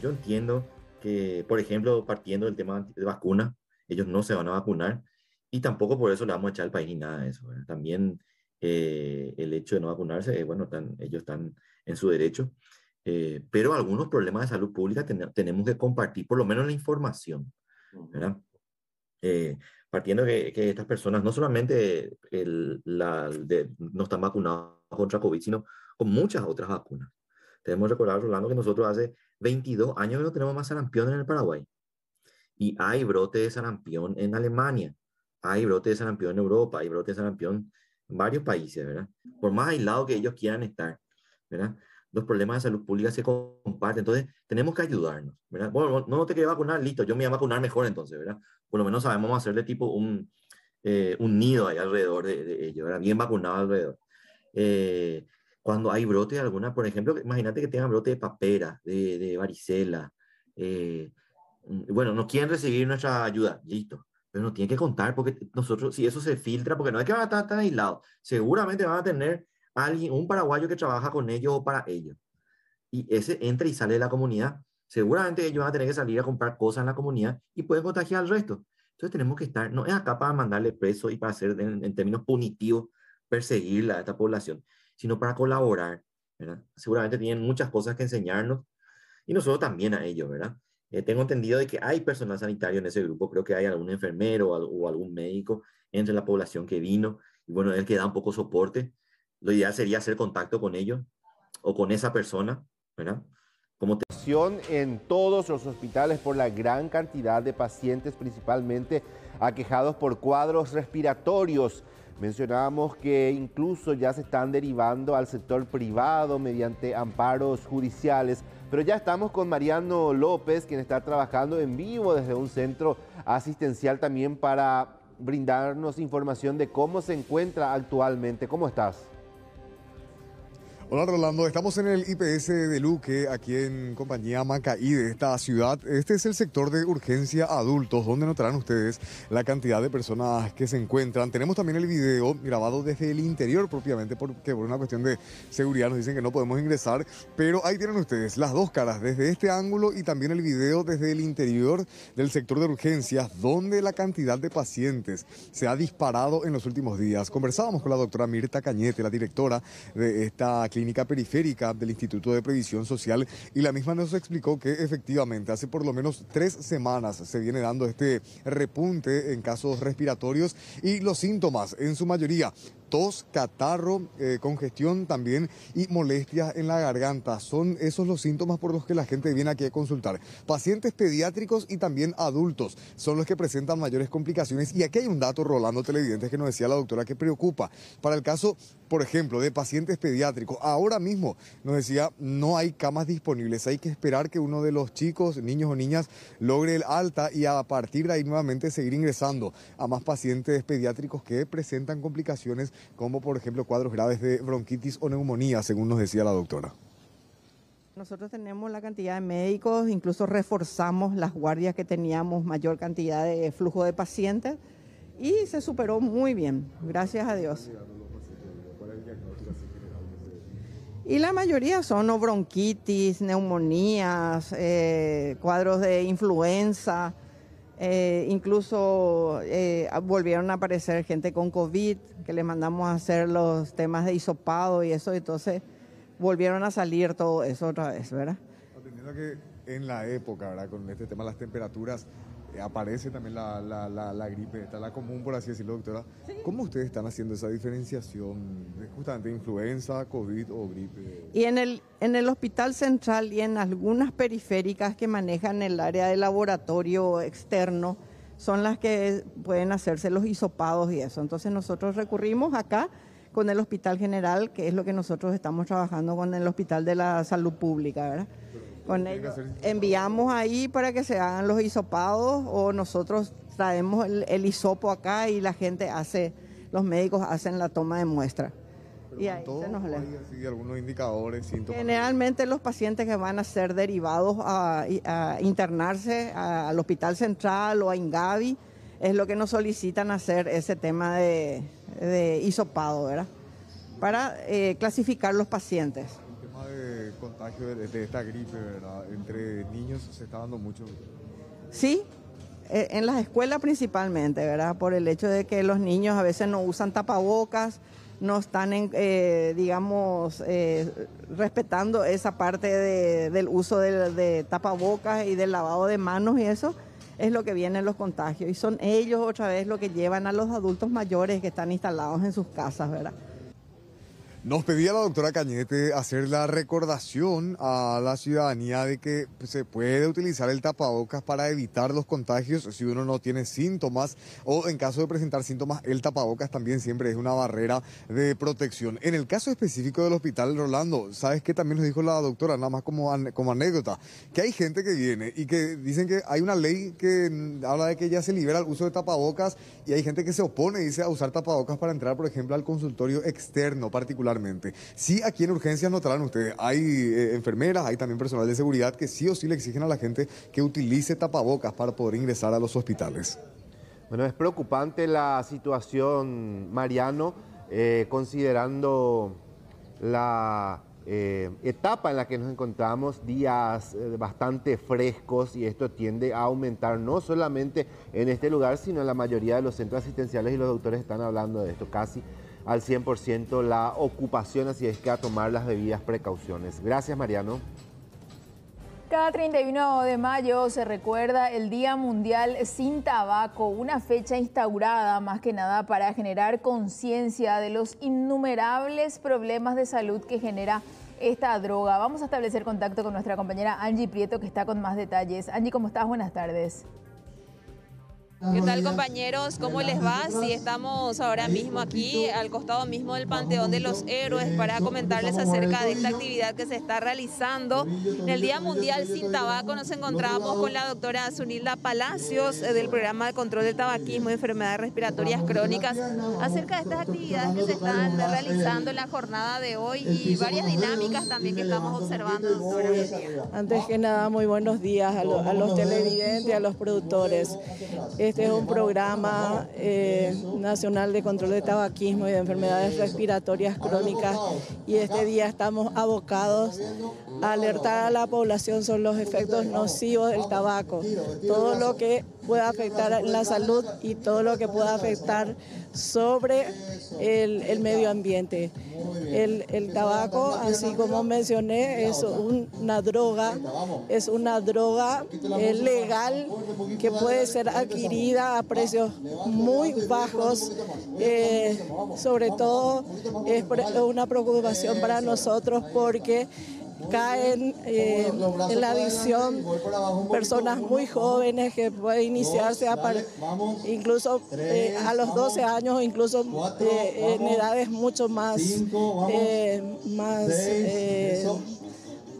Yo entiendo que, por ejemplo, partiendo del tema de vacunas, ellos no se van a vacunar. Y tampoco por eso le vamos a echar al país ni nada de eso, ¿verdad? También el hecho de no vacunarse, bueno, ellos están en su derecho, pero algunos problemas de salud pública tenemos que compartir, por lo menos la información, ¿verdad? Partiendo que estas personas no solamente no están vacunadas contra COVID, sino con muchas otras vacunas. Tenemos que recordar, Rolando, que nosotros hace 22 años que no tenemos más sarampión en el Paraguay. Y hay brote de sarampión en Alemania. Hay brote de sarampión en Europa, hay brote de sarampión en varios países, ¿verdad? Por más aislados que ellos quieran estar, ¿verdad? Los problemas de salud pública se comparten, entonces tenemos que ayudarnos, ¿verdad? Bueno, no te quieres vacunar, listo, yo me voy a vacunar mejor entonces, ¿verdad? Por lo menos sabemos hacerle tipo un nido ahí alrededor de ellos, ¿verdad? Bien vacunado alrededor. Cuando hay brote de alguna, por ejemplo, imagínate que tengan brote de papera, de varicela, bueno, no quieren recibir nuestra ayuda, listo. Pero no tienen que contar, porque nosotros, si eso se filtra, porque no es que van a estar tan aislados, seguramente van a tener un paraguayo que trabaja con ellos o para ellos. y ese entra y sale de la comunidad, seguramente ellos van a tener que salir a comprar cosas en la comunidad y pueden contagiar al resto. Entonces tenemos que estar, no es acá para mandarle preso y para hacer en términos punitivos, perseguir a esta población, sino para colaborar, ¿verdad? Seguramente tienen muchas cosas que enseñarnos y nosotros también a ellos, ¿verdad? Tengo entendido de que hay personal sanitario en ese grupo, creo que hay algún enfermero o algún médico entre la población que vino, y bueno, él que da un poco soporte. Lo ideal sería hacer contacto con ellos o con esa persona, ¿verdad? Como en todos los hospitales por la gran cantidad de pacientes, principalmente aquejados por cuadros respiratorios. Mencionábamos que incluso ya se están derivando al sector privado mediante amparos judiciales, pero ya estamos con Mariano López, quien está trabajando en vivo desde un centro asistencial también para brindarnos información de cómo se encuentra actualmente. ¿Cómo estás? Hola Rolando, estamos en el IPS de Luque, aquí en compañía Macaí de esta ciudad. Este es el sector de urgencia adultos, donde notarán ustedes la cantidad de personas que se encuentran. Tenemos también el video grabado desde el interior propiamente, porque por una cuestión de seguridad nos dicen que no podemos ingresar, pero ahí tienen ustedes las dos caras, desde este ángulo y también el video desde el interior del sector de urgencias, donde la cantidad de pacientes se ha disparado en los últimos días. Conversábamos con la doctora Mirta Cañete, la directora de esta clínica periférica del Instituto de Previsión Social, y la misma nos explicó que efectivamente hace por lo menos 3 semanas se viene dando este repunte en casos respiratorios y los síntomas en su mayoría tos, catarro, congestión también y molestias en la garganta. Son esos los síntomas por los que la gente viene aquí a consultar. Pacientes pediátricos y también adultos son los que presentan mayores complicaciones. Y aquí hay un dato, Rolando, televidentes, que nos decía la doctora que preocupa. Para el caso, por ejemplo, de pacientes pediátricos, ahora mismo nos decía, no hay camas disponibles. Hay que esperar que uno de los chicos, niños o niñas, logre el alta y a partir de ahí nuevamente seguir ingresando a más pacientes pediátricos que presentan complicaciones como por ejemplo cuadros graves de bronquitis o neumonía, según nos decía la doctora. Nosotros tenemos la cantidad de médicos, incluso reforzamos las guardias que teníamos, mayor cantidad de flujo de pacientes y se superó muy bien, gracias a Dios. Y la mayoría son bronquitis, neumonías, cuadros de influenza. Incluso volvieron a aparecer gente con COVID, que les mandamos a hacer los temas de hisopado y eso, entonces volvieron a salir todo eso otra vez, ¿verdad? Atendiendo a que en la época, ¿verdad? Con este tema de las temperaturas, aparece también la gripe, está la común, por así decirlo, doctora. ¿Sí? ¿Cómo ustedes están haciendo esa diferenciación de justamente influenza, COVID o gripe? Y en el Hospital Central y en algunas periféricas que manejan el área de laboratorio externo, son las que pueden hacerse los hisopados y eso. Entonces nosotros recurrimos acá con el Hospital General, que es lo que nosotros estamos trabajando con el Hospital de la Salud Pública, ¿verdad? Con ellos enviamos ahí para que se hagan los hisopados o nosotros traemos el hisopo acá y la gente hace, los médicos hacen la toma de muestra. Y ahí se nos lee. ¿Hay algunos indicadores, síntomas? Generalmente los pacientes que van a ser derivados a internarse al Hospital Central o a Ingavi es lo que nos solicitan hacer ese tema de hisopado, ¿verdad? Para clasificar los pacientes. De contagio de esta gripe, ¿verdad? Entre niños se está dando mucho. Sí, en las escuelas principalmente, ¿verdad? Por el hecho de que los niños a veces no usan tapabocas, no están, respetando esa parte del uso de tapabocas y del lavado de manos y eso es lo que vienen los contagios. Y son ellos otra vez lo que llevan a los adultos mayores que están instalados en sus casas, ¿verdad? Nos pedía la doctora Cañete hacer la recordación a la ciudadanía de que se puede utilizar el tapabocas para evitar los contagios si uno no tiene síntomas o en caso de presentar síntomas el tapabocas también siempre es una barrera de protección. En el caso específico del hospital, Rolando, ¿sabes qué también nos dijo la doctora? Nada más como anécdota, que hay gente que viene y que dicen que hay una ley que habla de que ya se libera el uso de tapabocas y hay gente que se opone, dice, a usar tapabocas para entrar, por ejemplo, al consultorio externo particularmente. Sí, aquí en urgencias notarán ustedes, hay enfermeras, hay también personal de seguridad que sí o sí le exigen a la gente que utilice tapabocas para poder ingresar a los hospitales. Bueno, es preocupante la situación, Mariano, considerando la etapa en la que nos encontramos, días bastante frescos, y esto tiende a aumentar no solamente en este lugar, sino en la mayoría de los centros asistenciales, y los doctores están hablando de esto, casi al 100% la ocupación, así es que a tomar las debidas precauciones. Gracias, Mariano. Cada 31 de mayo se recuerda el Día Mundial Sin Tabaco, una fecha instaurada más que nada para generar conciencia de los innumerables problemas de salud que genera esta droga. Vamos a establecer contacto con nuestra compañera Angie Prieto, que está con más detalles. Angie, ¿cómo estás? Buenas tardes. ¿Qué tal, compañeros? ¿Cómo les va? Sí, estamos ahora mismo aquí al costado mismo del Panteón de los Héroes para comentarles acerca de esta actividad que se está realizando. En el Día Mundial Sin Tabaco nos encontramos con la doctora Zunilda Palacios del Programa de Control del Tabaquismo y Enfermedades Respiratorias Crónicas acerca de estas actividades que se están realizando en la jornada de hoy y varias dinámicas también que estamos observando, doctora. Antes que nada, muy buenos días a los televidentes, a los productores. Este es un programa nacional de control de tabaquismo y de enfermedades respiratorias crónicas, y este día estamos abocados a alertar a la población sobre los efectos nocivos del tabaco, todo lo que pueda afectar en la salud y todo lo que pueda afectar sobre el medio ambiente. El tabaco, así como mencioné, es una droga legal que puede ser adquirida a precios muy bajos. Sobre todo es una preocupación para nosotros porque caen en la adicción personas muy jóvenes que pueden iniciarse incluso a los 12 años o incluso en edades mucho más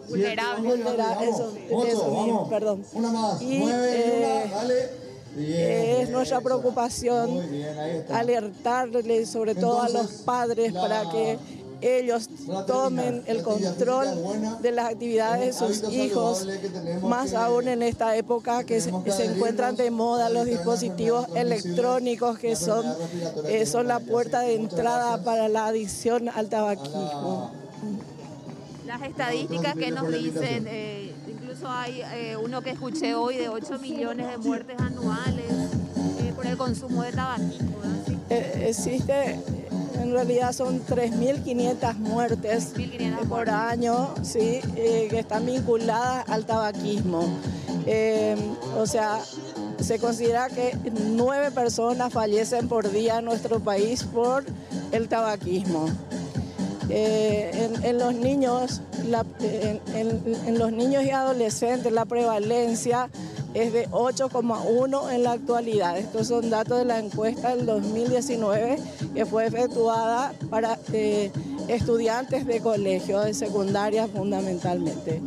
vulnerables. Eso mismo, perdón. Y es nuestra preocupación alertarles sobre todo a los padres para que ellos tomen el control de las actividades de sus hijos, más aún en esta época que se encuentran de moda los dispositivos electrónicos que son la puerta de entrada para la adicción al tabaquismo. Las estadísticas que nos dicen, incluso hay uno que escuché hoy de 8 millones de muertes anuales por el consumo de tabaquismo. Existe... En realidad son 3.500 muertes por año, ¿sí? Que están vinculadas al tabaquismo. O sea, se considera que 9 personas fallecen por día en nuestro país por el tabaquismo. En los niños y adolescentes la prevalencia es de 8,1 en la actualidad. Estos son datos de la encuesta del 2019 que fue efectuada para estudiantes de colegio, de secundaria fundamentalmente.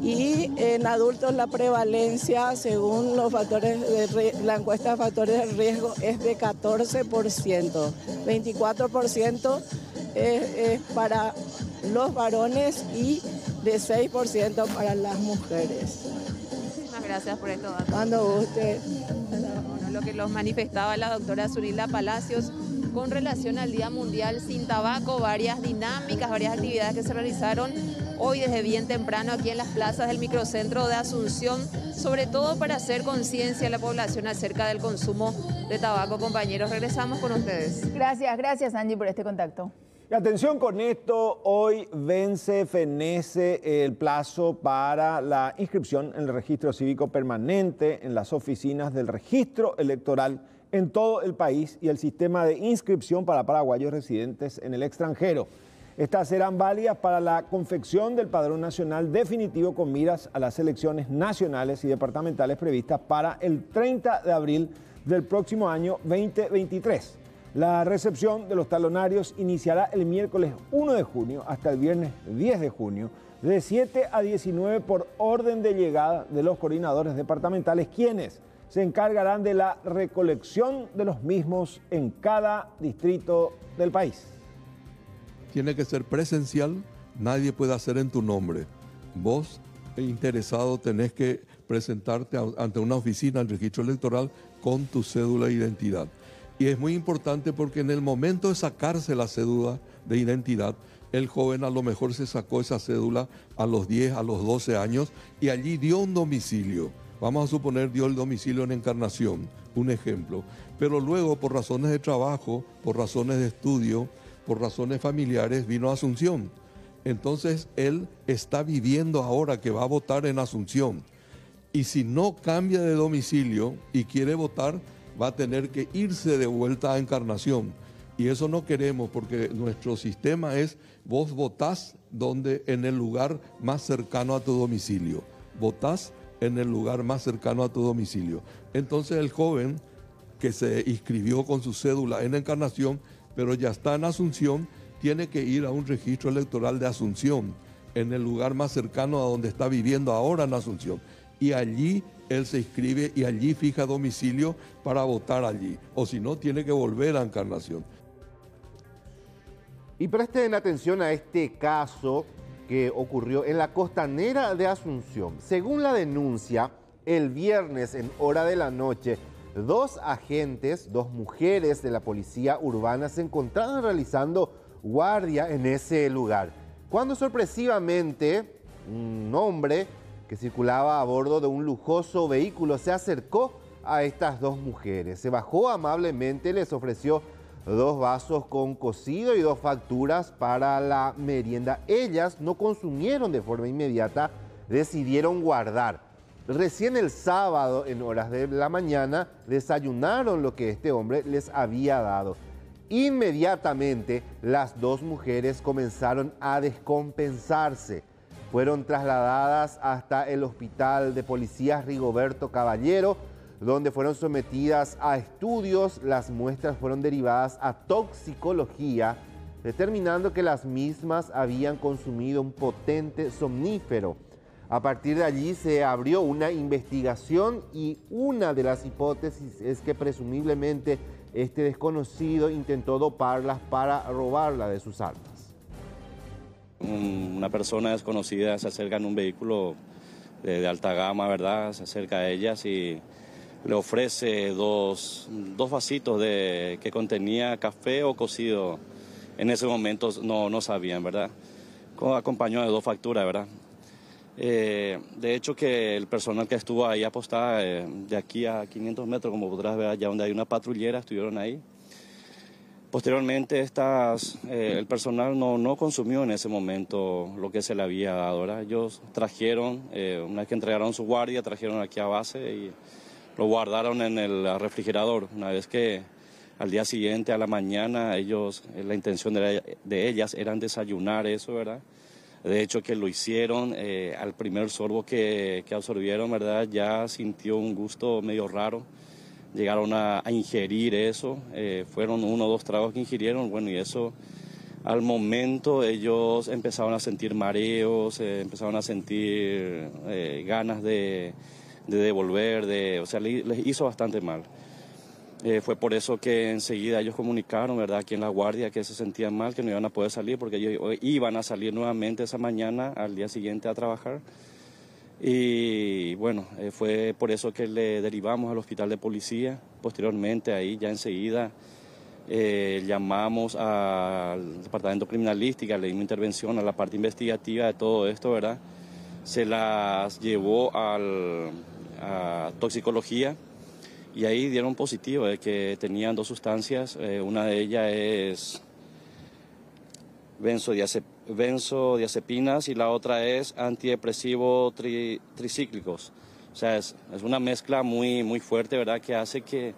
Y en adultos la prevalencia, según los la encuesta de factores de riesgo, es de 14%. 24% es para los varones y de 6% para las mujeres. Gracias por esto. Cuando guste. Bueno, lo que los manifestaba la doctora Zunilda Palacios con relación al Día Mundial Sin Tabaco, varias dinámicas, varias actividades que se realizaron hoy desde bien temprano aquí en las plazas del microcentro de Asunción, sobre todo para hacer conciencia a la población acerca del consumo de tabaco. Compañeros, regresamos con ustedes. Gracias Angie por este contacto. Y atención con esto, hoy fenece el plazo para la inscripción en el registro cívico permanente en las oficinas del registro electoral en todo el país y el sistema de inscripción para paraguayos residentes en el extranjero. Estas serán válidas para la confección del padrón nacional definitivo con miras a las elecciones nacionales y departamentales previstas para el 30 de abril del próximo año 2023. La recepción de los talonarios iniciará el miércoles 1 de junio hasta el viernes 10 de junio, de 7 a 19 por orden de llegada de los coordinadores departamentales, quienes se encargarán de la recolección de los mismos en cada distrito del país. Tiene que ser presencial, nadie puede hacer en tu nombre. Vos, interesado, tenés que presentarte ante una oficina del registro electoral con tu cédula de identidad. Y es muy importante porque en el momento de sacarse la cédula de identidad, el joven a lo mejor se sacó esa cédula a los 10, a los 12 años y allí dio un domicilio. Vamos a suponer dio el domicilio en Encarnación, un ejemplo. Pero luego por razones de trabajo, por razones de estudio, por razones familiares vino a Asunción. Entonces él está viviendo ahora que va a votar en Asunción. Y si no cambia de domicilio y quiere votar, va a tener que irse de vuelta a Encarnación. Y eso no queremos porque nuestro sistema es, vos votás en el lugar más cercano a tu domicilio. Votás en el lugar más cercano a tu domicilio. Entonces el joven que se inscribió con su cédula en Encarnación, pero ya está en Asunción, tiene que ir a un registro electoral de Asunción, en el lugar más cercano a donde está viviendo ahora en Asunción. Y allí él se inscribe y allí fija domicilio para votar allí. O si no, tiene que volver a Encarnación. Y presten atención a este caso que ocurrió en la costanera de Asunción. Según la denuncia, el viernes en hora de la noche, 2 agentes, 2 mujeres de la policía urbana se encontraban realizando guardia en ese lugar, cuando sorpresivamente un hombre que circulaba a bordo de un lujoso vehículo se acercó a estas 2 mujeres. Se bajó amablemente, les ofreció 2 vasos con cocido y 2 facturas para la merienda. Ellas no consumieron de forma inmediata, decidieron guardar. Recién el sábado, en horas de la mañana, desayunaron lo que este hombre les había dado. Inmediatamente, las 2 mujeres comenzaron a descompensarse. Fueron trasladadas hasta el Hospital de Policías Rigoberto Caballero, donde fueron sometidas a estudios. Las muestras fueron derivadas a toxicología, determinando que las mismas habían consumido un potente somnífero. A partir de allí se abrió una investigación y una de las hipótesis es que presumiblemente este desconocido intentó doparlas para robarla de sus armas. Una persona desconocida se acerca en un vehículo de alta gama, ¿verdad? Se acerca a ellas y le ofrece dos vasitos que contenía café o cocido. En ese momento no sabían, ¿verdad? Acompañó de 2 facturas, ¿verdad? De hecho que el personal que estuvo ahí apostada de aquí a 500 metros, como podrás ver allá donde hay una patrullera, estuvieron ahí. Posteriormente el personal no consumió en ese momento lo que se le había dado, ¿verdad? Ellos trajeron, una vez que entregaron su guardia, trajeron aquí a base y lo guardaron en el refrigerador. Una vez que al día siguiente, a la mañana, la intención de ellas era desayunar eso, ¿verdad? De hecho que lo hicieron, al primer sorbo que absorbieron, ¿verdad? Ya sintió un gusto medio raro. Llegaron a ingerir eso, fueron 1 o 2 tragos que ingirieron, bueno, y eso al momento ellos empezaron a sentir mareos, empezaron a sentir ganas de devolver, o sea, les hizo bastante mal. Fue por eso que enseguida ellos comunicaron, ¿verdad?, aquí en la guardia, que se sentían mal, que no iban a poder salir, porque ellos iban a salir nuevamente esa mañana, al día siguiente a trabajar. Y bueno, fue por eso que le derivamos al hospital de policía. Posteriormente, ahí ya enseguida llamamos al departamento criminalística, le dimos intervención a la parte investigativa de todo esto, ¿verdad? Se las llevó a toxicología y ahí dieron positivo de que tenían 2 sustancias. Una de ellas es benzodiazepinas y la otra es antidepresivos tricíclicos. O sea, es una mezcla muy fuerte, ¿verdad?, que hace que,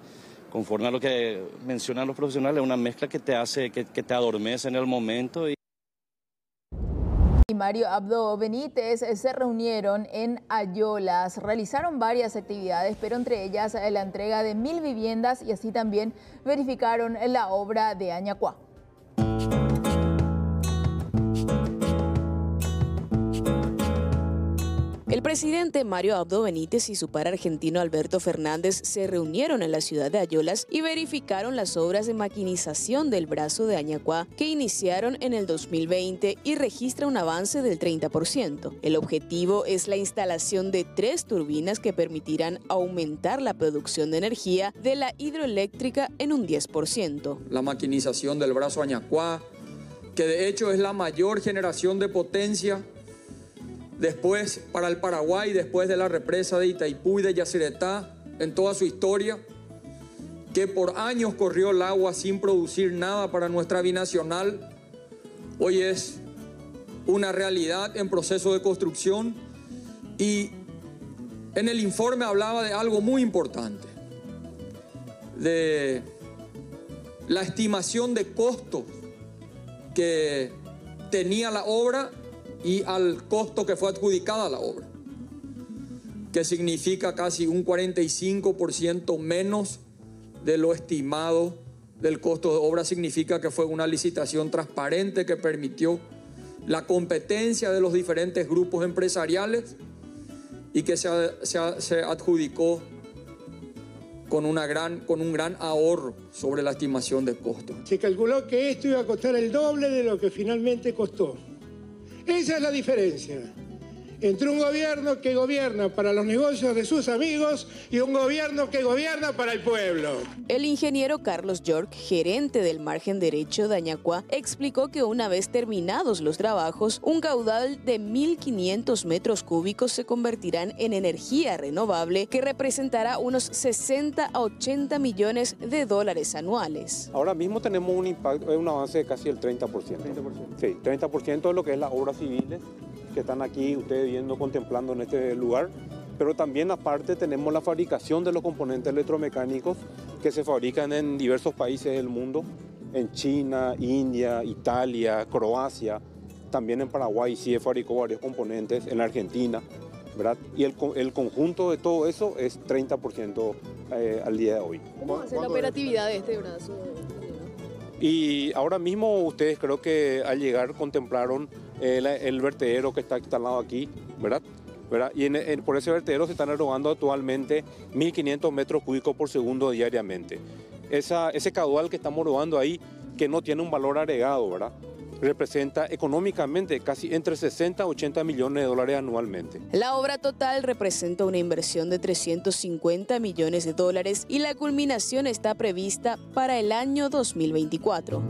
conforme a lo que mencionan los profesionales, es una mezcla que te hace, que te adormece en el momento. Y Mario Abdo Benítez se reunieron en Ayolas, realizaron varias actividades, pero entre ellas la entrega de 1000 viviendas y así también verificaron la obra de Añacuá. El presidente Mario Abdo Benítez y su par argentino Alberto Fernández se reunieron en la ciudad de Ayolas y verificaron las obras de maquinización del brazo de Añacuá que iniciaron en el 2020 y registra un avance del 30%. El objetivo es la instalación de 3 turbinas que permitirán aumentar la producción de energía de la hidroeléctrica en un 10%. La maquinización del brazo Añacuá que de hecho es la mayor generación de potencia después para el Paraguay, después de la represa de Itaipú y de Yacyretá en toda su historia, que por años corrió el agua sin producir nada para nuestra binacional, hoy es una realidad en proceso de construcción. Y en el informe hablaba de algo muy importante, de la estimación de costos que tenía la obra y al costo que fue adjudicada a la obra, que significa casi un 45% menos de lo estimado del costo de obra. Significa que fue una licitación transparente que permitió la competencia de los diferentes grupos empresariales y que se adjudicó con un gran ahorro sobre la estimación de costos. Se calculó que esto iba a costar el doble de lo que finalmente costó. Esa es la diferencia entre un gobierno que gobierna para los negocios de sus amigos y un gobierno que gobierna para el pueblo. El ingeniero Carlos York, gerente del margen derecho de Añacuá, explicó que una vez terminados los trabajos, un caudal de 1.500 metros cúbicos se convertirán en energía renovable que representará unos 60 a 80 millones de dólares anuales. Ahora mismo tenemos un impacto, un avance de casi el 30%. Sí, 30% de lo que es las obras civiles que están aquí ustedes viendo, contemplando en este lugar, pero también aparte tenemos la fabricación de los componentes electromecánicos que se fabrican en diversos países del mundo, en China, India, Italia, Croacia, también en Paraguay sí fabricó varios componentes, en la Argentina, ¿verdad? Y el conjunto de todo eso es 30% al día de hoy. ¿Cómo va a ser la operatividad de este brazo? Y ahora mismo ustedes creo que al llegar contemplaron el vertedero que está instalado aquí, ¿verdad? Y por ese vertedero se están erogando actualmente 1.500 metros cúbicos por segundo diariamente. Ese caudal que estamos erogando ahí, que no tiene un valor agregado, ¿verdad?, representa económicamente casi entre 60 a 80 millones de dólares anualmente. La obra total representa una inversión de 350 millones de dólares y la culminación está prevista para el año 2024.